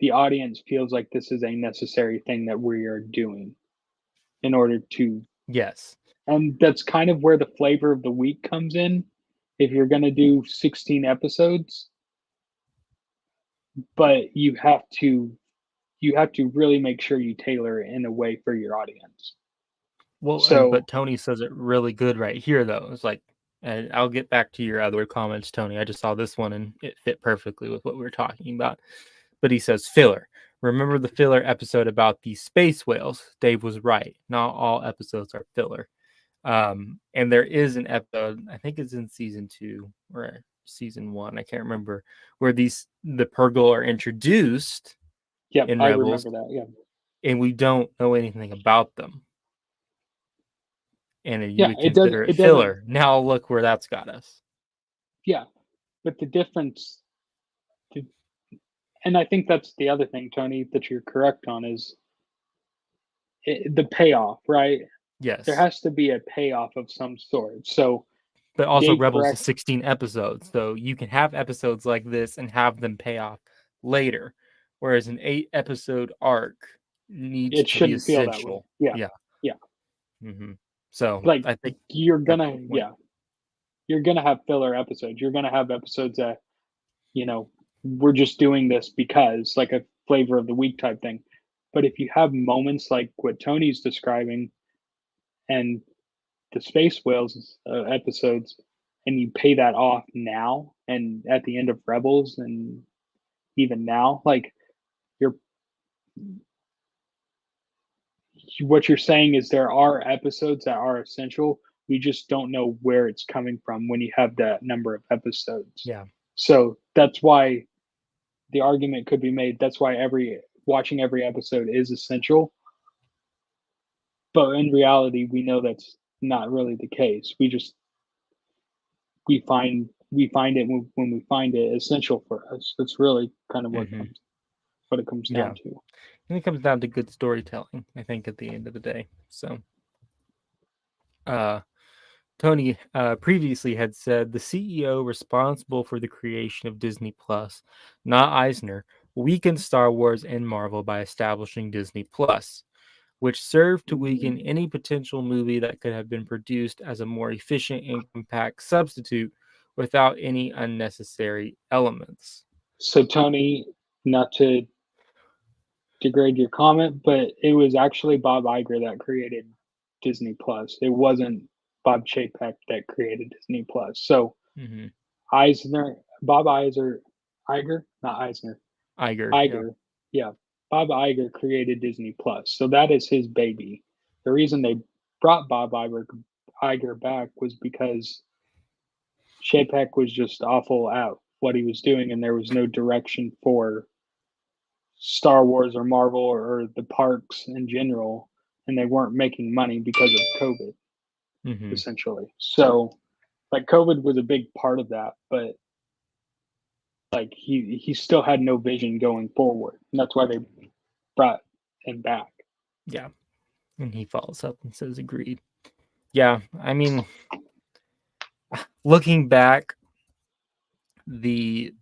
S2: the audience feels like this is a necessary thing that we are doing in order to,
S1: Yes.
S2: and that's kind of where the flavor of the week comes in. If you're going to do 16 episodes, but you have to really make sure you tailor it in a way for your audience.
S1: Well,
S2: So,
S1: but Tony says it really good right here, though. It's like, and I'll get back to your other comments, Tony. I just saw this one and it fit perfectly with what we were talking about. But he says filler. Remember the filler episode about the space whales? Dave was right. Not all episodes are filler. And there is an episode, I think it's in season 2 or season 1, I can't remember, where the Purgle are introduced
S2: yeah,
S1: in
S2: I
S1: Rebels,
S2: remember that. Yeah.
S1: and we don't know anything about them. And you
S2: Yeah,
S1: would consider it
S2: it doesn't,
S1: filler. Now look where that's got us.
S2: yeah, but the difference, and I think that's the other thing, Tony, that you're correct on is the payoff, right? There
S1: Yes.
S2: has to be a payoff of some sort. So,
S1: But also
S2: Dave
S1: Rebels is
S2: correct,
S1: 16 episodes, so you can have episodes like this and have them pay off later. Whereas an 8-episode arc needs
S2: it
S1: to be
S2: shouldn't feel that way.
S1: essential.
S2: Yeah.
S1: Yeah.
S2: Yeah.
S1: hmm So
S2: Like
S1: I think
S2: you're
S1: that's
S2: gonna,
S1: the point.
S2: yeah, you're gonna have filler episodes. You're gonna have episodes that, you know, we're just doing this because, like a flavor of the week type thing. But if you have moments like what Tony's describing and the space whales episodes, and you pay that off now and at the end of Rebels, and even now, like you're what you're saying is there are episodes that are essential. We just don't know where it's coming from when you have that number of episodes.
S1: Yeah.
S2: So that's why the argument could be made. That's why every watching every episode is essential. But in reality, we know that's not really the case. We find it when we find it essential for us. That's really kind of
S1: hmm
S2: what it comes
S1: Yeah.
S2: down to.
S1: And it comes down to good storytelling, I think, at the end of the day. So, uh, Tony previously had said the CEO responsible for the creation of Disney Plus, not Eisner, weakened Star Wars and Marvel by establishing Disney Plus, which served to weaken any potential movie that could have been produced as a more efficient and compact substitute without any unnecessary elements.
S2: So Tony, not to degrade your comment, but it was actually Bob Iger that created Disney Plus. It wasn't Bob Chapek that created Disney Plus. So
S1: Mm-hmm.
S2: Eisner, Bob Iger, Iger, not Eisner,
S1: Iger, yeah.
S2: Iger, yeah, Bob Iger created Disney Plus. So that is his baby. The reason they brought Iger back was because Chapek was just awful at what he was doing, and there was no direction for Star Wars or Marvel or the parks in general, and they weren't making money because of COVID,
S1: Mm-hmm.
S2: essentially. So, like, COVID was a big part of that, but like he still had no vision going forward, and that's why they brought him back.
S1: Yeah. And he follows up and says, agreed. Yeah. I mean, looking back, the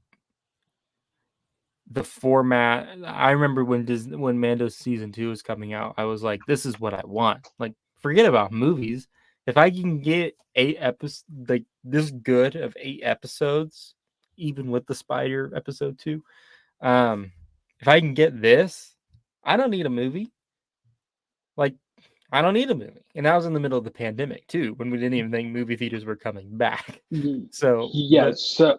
S1: format, I remember when Mando season 2 was coming out, I was like, this is what I want. Like, forget about movies. If I can get 8 episodes, like this good of 8 episodes, even with the Spider episode 2, if I can get this, I don't need a movie. Like, I don't need a movie. And that was in the middle of the pandemic too, when we didn't even think movie theaters were coming back. So, but
S2: Yes. So,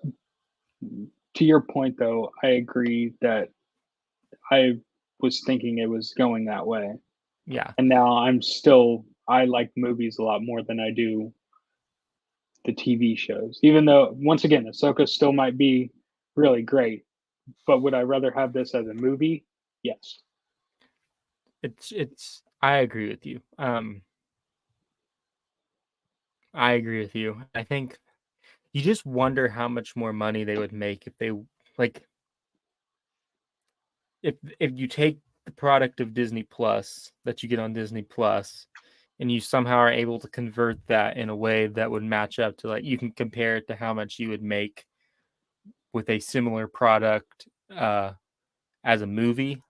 S2: to your point, though, I agree that I was thinking it was going that way,
S1: yeah,
S2: and now I like movies a lot more than I do the TV shows. Even though, once again, Ahsoka still might be really great, but would I rather have this as a movie? Yes.
S1: I agree with you. I agree with you. I think you just wonder how much more money they would make if they like if you take the product of Disney Plus that you get on Disney Plus and you somehow are able to convert that in a way that would match up to, like, you can compare it to how much you would make with a similar product as a movie,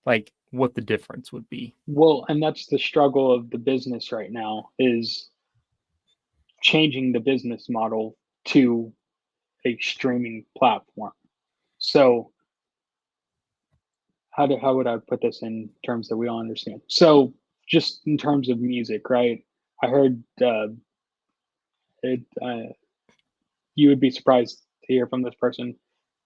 S1: like what the difference would be.
S2: Well, and that's the struggle of the business right now is changing the business model to a streaming platform. So how would I put this in terms that we all understand? So just in terms of music, right? I heard it. You would be surprised to hear from this person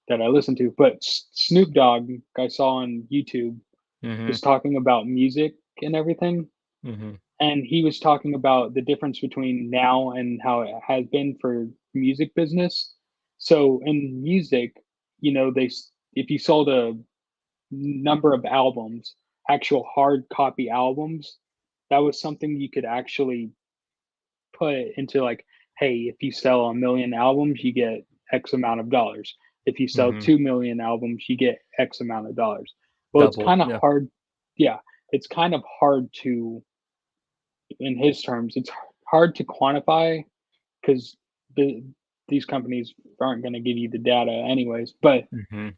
S2: that I listen to, but Snoop Dogg I saw on YouTube
S1: Mm-hmm.
S2: was talking about music and everything,
S1: Mm-hmm.
S2: and he was talking about the difference between now and how it has been for music business. So in music, they if you sold a number of albums, actual hard copy albums, that was something you could actually put into like, hey, if you sell 1 million albums, you get X amount of dollars. If you sell
S1: Mm-hmm.
S2: 2 million albums, you get X amount of dollars. Well, it's
S1: Double.
S2: kind of
S1: Yeah.
S2: hard. Yeah, it's kind of hard to, in his terms, it's hard to quantify because the, these companies aren't going to give you the data anyways. But
S1: Mm-hmm.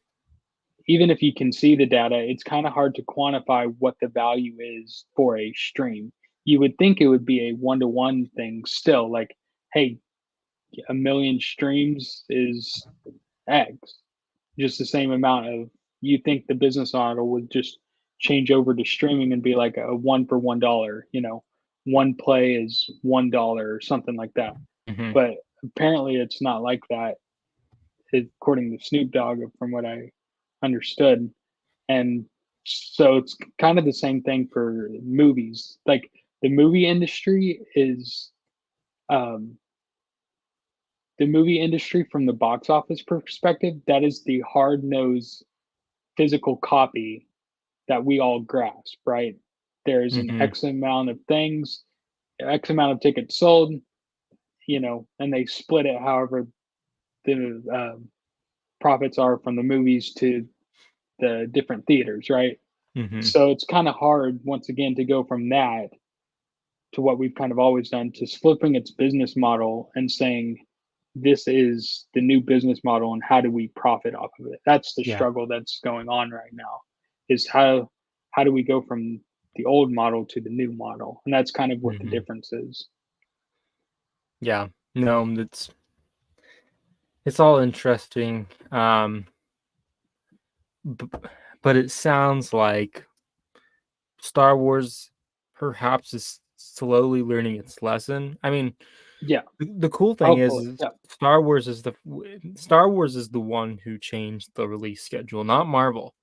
S2: even if you can see the data, it's kind of hard to quantify what the value is for a stream. You would think it would be a one-to-one thing still, like, hey, 1 million streams is X, just the same amount of, you think the business model would just change over to streaming and be like a one for $1, one play is $1 or something like that.
S1: Mm-hmm.
S2: But apparently it's not like that, according to Snoop Dogg, from what I understood. And so it's kind of the same thing for movies. Like the movie industry is um, the movie industry from the box office perspective, that is the hard nosed physical copy that we all grasp, right? There's an
S1: Mm-hmm.
S2: X amount of things, X amount of tickets sold, and they split it however the profits are from the movies to the different theaters, right?
S1: Mm-hmm.
S2: So it's kind of hard, once again, to go from that to what we've kind of always done, to flipping its business model and saying, this is the new business model and how do we profit off of it? That's the
S1: Yeah.
S2: struggle that's going on right now, is how do we go from the old model to the new model? And that's kind of what the
S1: Mm-hmm.
S2: difference is.
S1: Yeah. No, it's all interesting. B- but it sounds like Star Wars perhaps is slowly learning its lesson. I mean,
S2: Yeah,
S1: the cool thing
S2: hopefully.
S1: is
S2: Yeah,
S1: Star Wars is the one who changed the release schedule, not Marvel.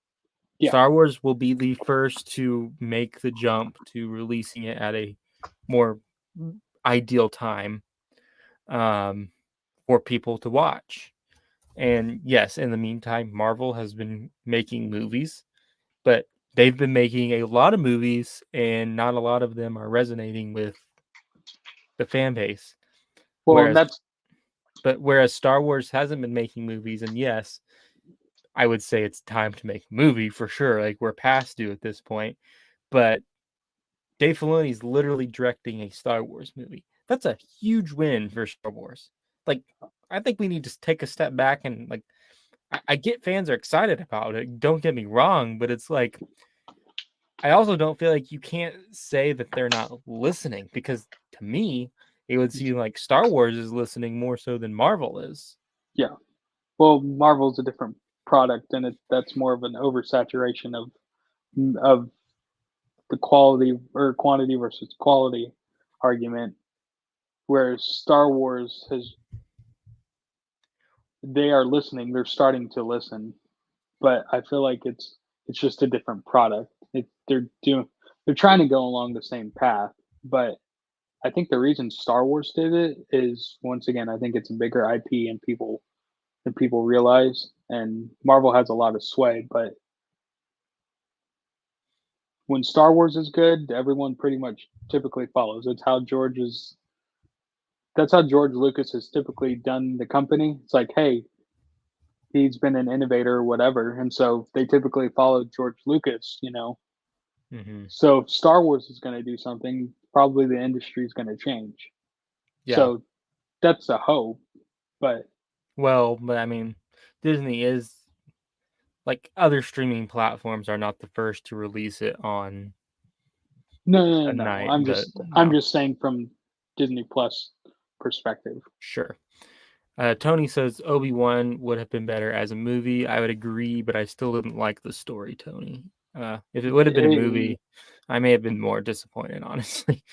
S2: yeah,
S1: Star Wars will be the first to make the jump to releasing it at a more ideal time um, for people to watch. And yes, in the meantime, Marvel has been making movies, but they've been making a lot of movies, and not a lot of them are resonating with the fan base.
S2: well, and
S1: Whereas,
S2: that's
S1: whereas Star Wars hasn't been making movies, and yes, I would say it's time to make a movie for sure. Like we're past due at this point, but Dave Filoni's literally directing a Star Wars movie. That's a huge win for Star Wars. Like, I think we need to take a step back and like I get fans are excited about it. Don't get me wrong, but it's like I also don't feel like you can't say that they're not listening because to me, it would seem like Star Wars is listening more so than Marvel is.
S2: yeah. Well, Marvel's a different product, and that's more of an oversaturation of the quality or quantity versus quality argument. Whereas Star Wars has, they are listening, they're starting to listen, but I feel like it's just a different product. They're trying to go along the same path, but I think the reason Star Wars did it is, once again, I think it's a bigger IP and people realize, and Marvel has a lot of sway, but when Star Wars is good, everyone pretty much typically follows. That's how George Lucas has typically done the company. It's like, hey, he's been an innovator or whatever, and so they typically follow George Lucas.
S1: Mm-hmm.
S2: So if Star Wars is going to do something, probably the industry is going to change.
S1: Yeah.
S2: So that's a hope, but
S1: Well, but I mean, Disney is like other streaming platforms are not the first to release it on
S2: No.
S1: a night, but
S2: I'm
S1: no,
S2: just saying from Disney Plus perspective.
S1: sure. Tony says Obi-Wan would have been better as a movie. I would agree, but I still didn't like the story, Tony. If it would have been a
S2: It,
S1: movie, I may have been more disappointed, honestly.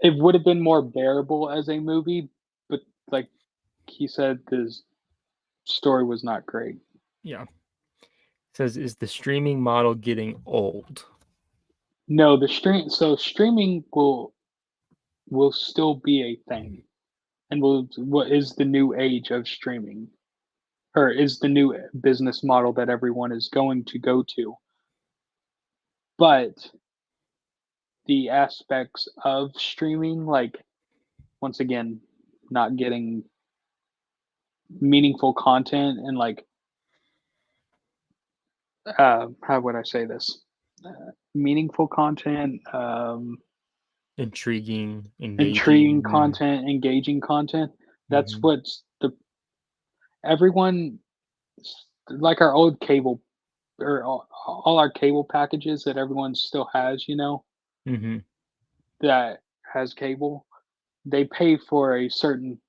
S2: it would have been more bearable as a movie, but like he said, the story was not great.
S1: Yeah. Says, is the streaming model getting old?
S2: No, streaming will still be a thing, and will what is the new age of streaming, or is the new business model that everyone is going to go to. But the aspects of streaming, like once again, not getting meaningful content and like how would I say this? Meaningful content,
S1: Intriguing,
S2: intriguing
S1: engaging.
S2: content, engaging content. That's
S1: Hmm.
S2: what's the everyone like our old cable or all our cable packages that everyone still has,
S1: Hmm.
S2: that has cable. They pay for a certain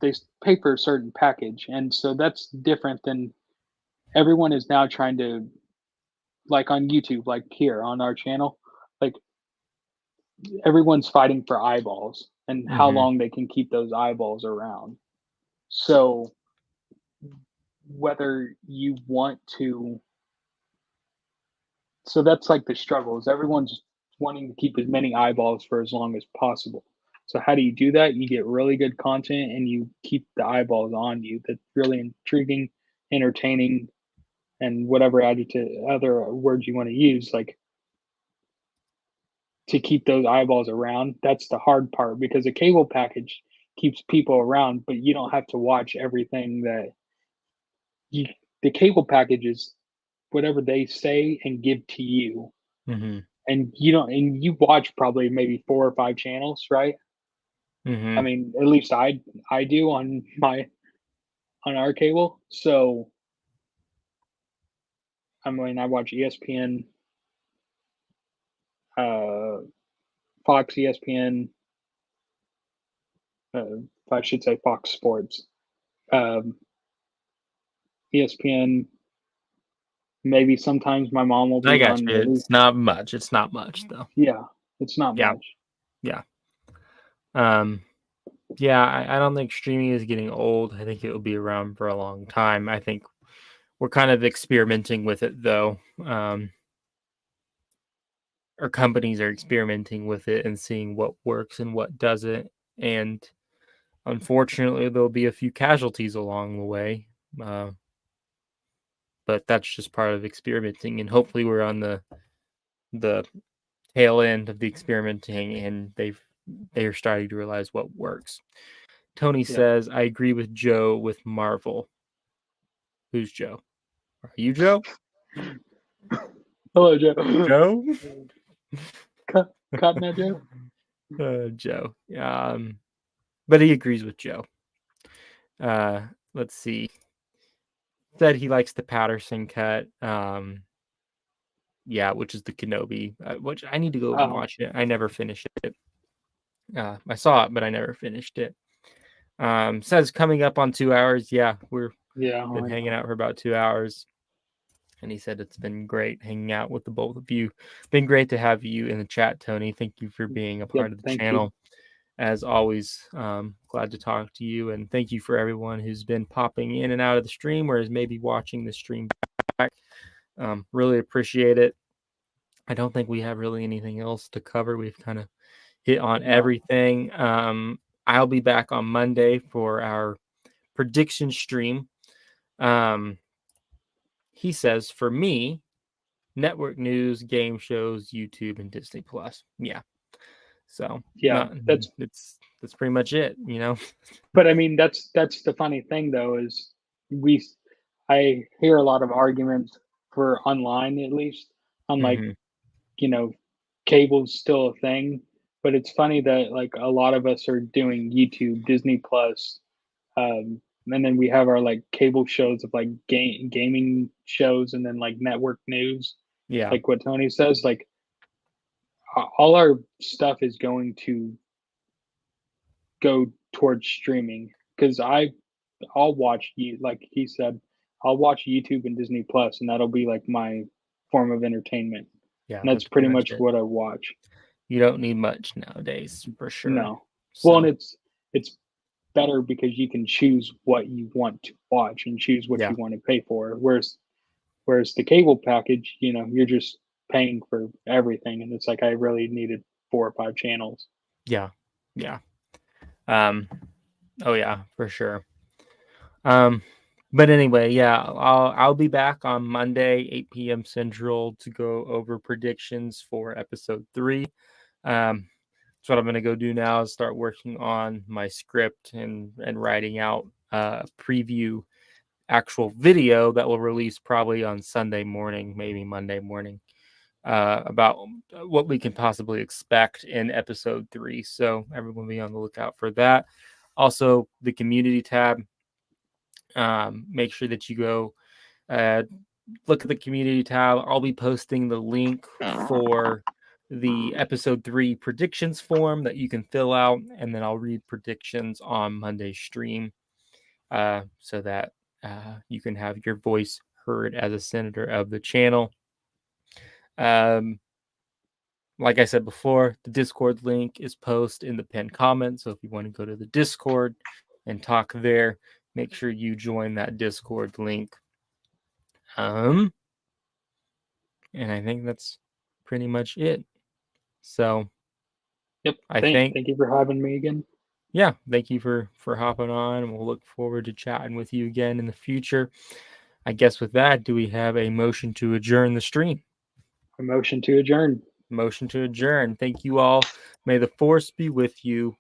S2: they pay for a certain package, and so that's different than everyone is now trying to like on YouTube, like here on our channel, like everyone's fighting for eyeballs and how
S1: Hmm.
S2: long they can keep those eyeballs around. So whether you want to so that's like the struggle is everyone's wanting to keep as many eyeballs for as long as possible. So how do you do that? You get really good content and you keep the eyeballs on you. That's really intriguing, entertaining, and whatever adjective other words you want to use, like to keep those eyeballs around. That's the hard part because a cable package keeps people around, but you don't have to watch everything that you the cable package is whatever they say and give to you.
S1: Hmm.
S2: And you don't and you watch probably maybe 4 or 5 channels, right? I
S1: Hmm.
S2: mean, at least I do on my on our cable. So, I mean, I watch ESPN, uh, Fox, ESPN, I should say Fox Sports, um, ESPN. Maybe sometimes my mom will
S1: I
S2: be
S1: got
S2: on
S1: you.
S2: the new.
S1: It's not much. It's not much though.
S2: Yeah, it's not
S1: Yeah.
S2: much.
S1: Yeah. Um, yeah, I don't think streaming is getting old. I think it will be around for a long time. I think we're kind of experimenting with it though. Our companies are experimenting with it and seeing what works and what doesn't. And unfortunately, there'll be a few casualties along the way. Uh, but that's just part of experimenting. And hopefully, we're on the tail end of the experimenting, and they're starting to realize what works. Tony
S2: Yeah.
S1: says, "I agree with Joe with Marvel." Who's Joe? Are you Joe?
S2: Hello, Joe.
S1: Joe?
S2: Cotton Eye Joe.
S1: Joe. But he agrees with Joe. Uh, let's see. Said he likes the Patterson cut. Yeah, which is the Kenobi. Which I need to go and
S2: Oh,
S1: watch it. I never finished it. I saw it, but I never finished it. Says coming up on 2 hours. Yeah, we're
S2: yeah,
S1: been
S2: I
S1: hanging
S2: know.
S1: out for about 2 hours. And he said it's been great hanging out with the both of you. Been great to have you in the chat, Tony. Thank you for being a
S2: Yep,
S1: part of the
S2: thank you.
S1: channel. As always, glad to talk to you. And thank you for everyone who's been popping in and out of the stream or is maybe watching the stream back. Really appreciate it. I don't think we have really anything else to cover. We've kind of hit on
S2: No.
S1: everything. I'll be back on Monday for our prediction stream. Um, he says, for me, network news, game shows, YouTube, and Disney Plus. Yeah. So
S2: Yeah,
S1: not
S2: that's
S1: that's pretty much it, you know.
S2: but I mean, that's the funny thing though is we I hear a lot of arguments for online at least on like,
S1: Hmm.
S2: you know, cable's still a thing, but it's funny that like a lot of us are doing YouTube, Disney Plus, and then we have our like cable shows of like gaming shows, and then like network news,
S1: Yeah.
S2: like what Tony says. Like all our stuff is going to go towards streaming, because I'll watch you like he said, I'll watch YouTube and Disney Plus, and that'll be like my form of entertainment.
S1: Yeah,
S2: And that's
S1: that's pretty
S2: pretty
S1: much
S2: much
S1: it.
S2: what I watch.
S1: You don't need much nowadays, for sure.
S2: No.
S1: So,
S2: Well, and it's better because you can choose what you want to watch and choose what
S1: yeah,
S2: you want to pay for. Whereas the cable package, you're just paying for everything, and it's like I really needed 4 or 5 channels.
S1: yeah, yeah. Oh yeah, for sure. But anyway, yeah, I'll be back on Monday, 8 p.m. Central, to go over predictions for episode 3. So what I'm gonna go do now is start working on my script and writing out preview actual video that will release probably on Sunday morning, maybe Monday morning, about what we can possibly expect in episode 3. So everyone be on the lookout for that. Also, the community tab. Make sure that you go look at the community tab. I'll be posting the link for the episode 3 predictions form that you can fill out, and then I'll read predictions on Monday's stream, so that you can have your voice heard as a senator of the channel. Like I said before, the Discord link is posted in the pinned comment. So if you want to go to the Discord and talk there, make sure you join that Discord link. And I think that's pretty much it. So
S2: Yep.
S1: I
S2: Thank
S1: think,
S2: you for having me again.
S1: yeah, thank you for hopping on, and we'll look forward to chatting with you again in the future. I guess with that, do we have a motion to adjourn the stream?
S2: A motion to adjourn.
S1: Motion to adjourn. Thank you all. May the force be with you.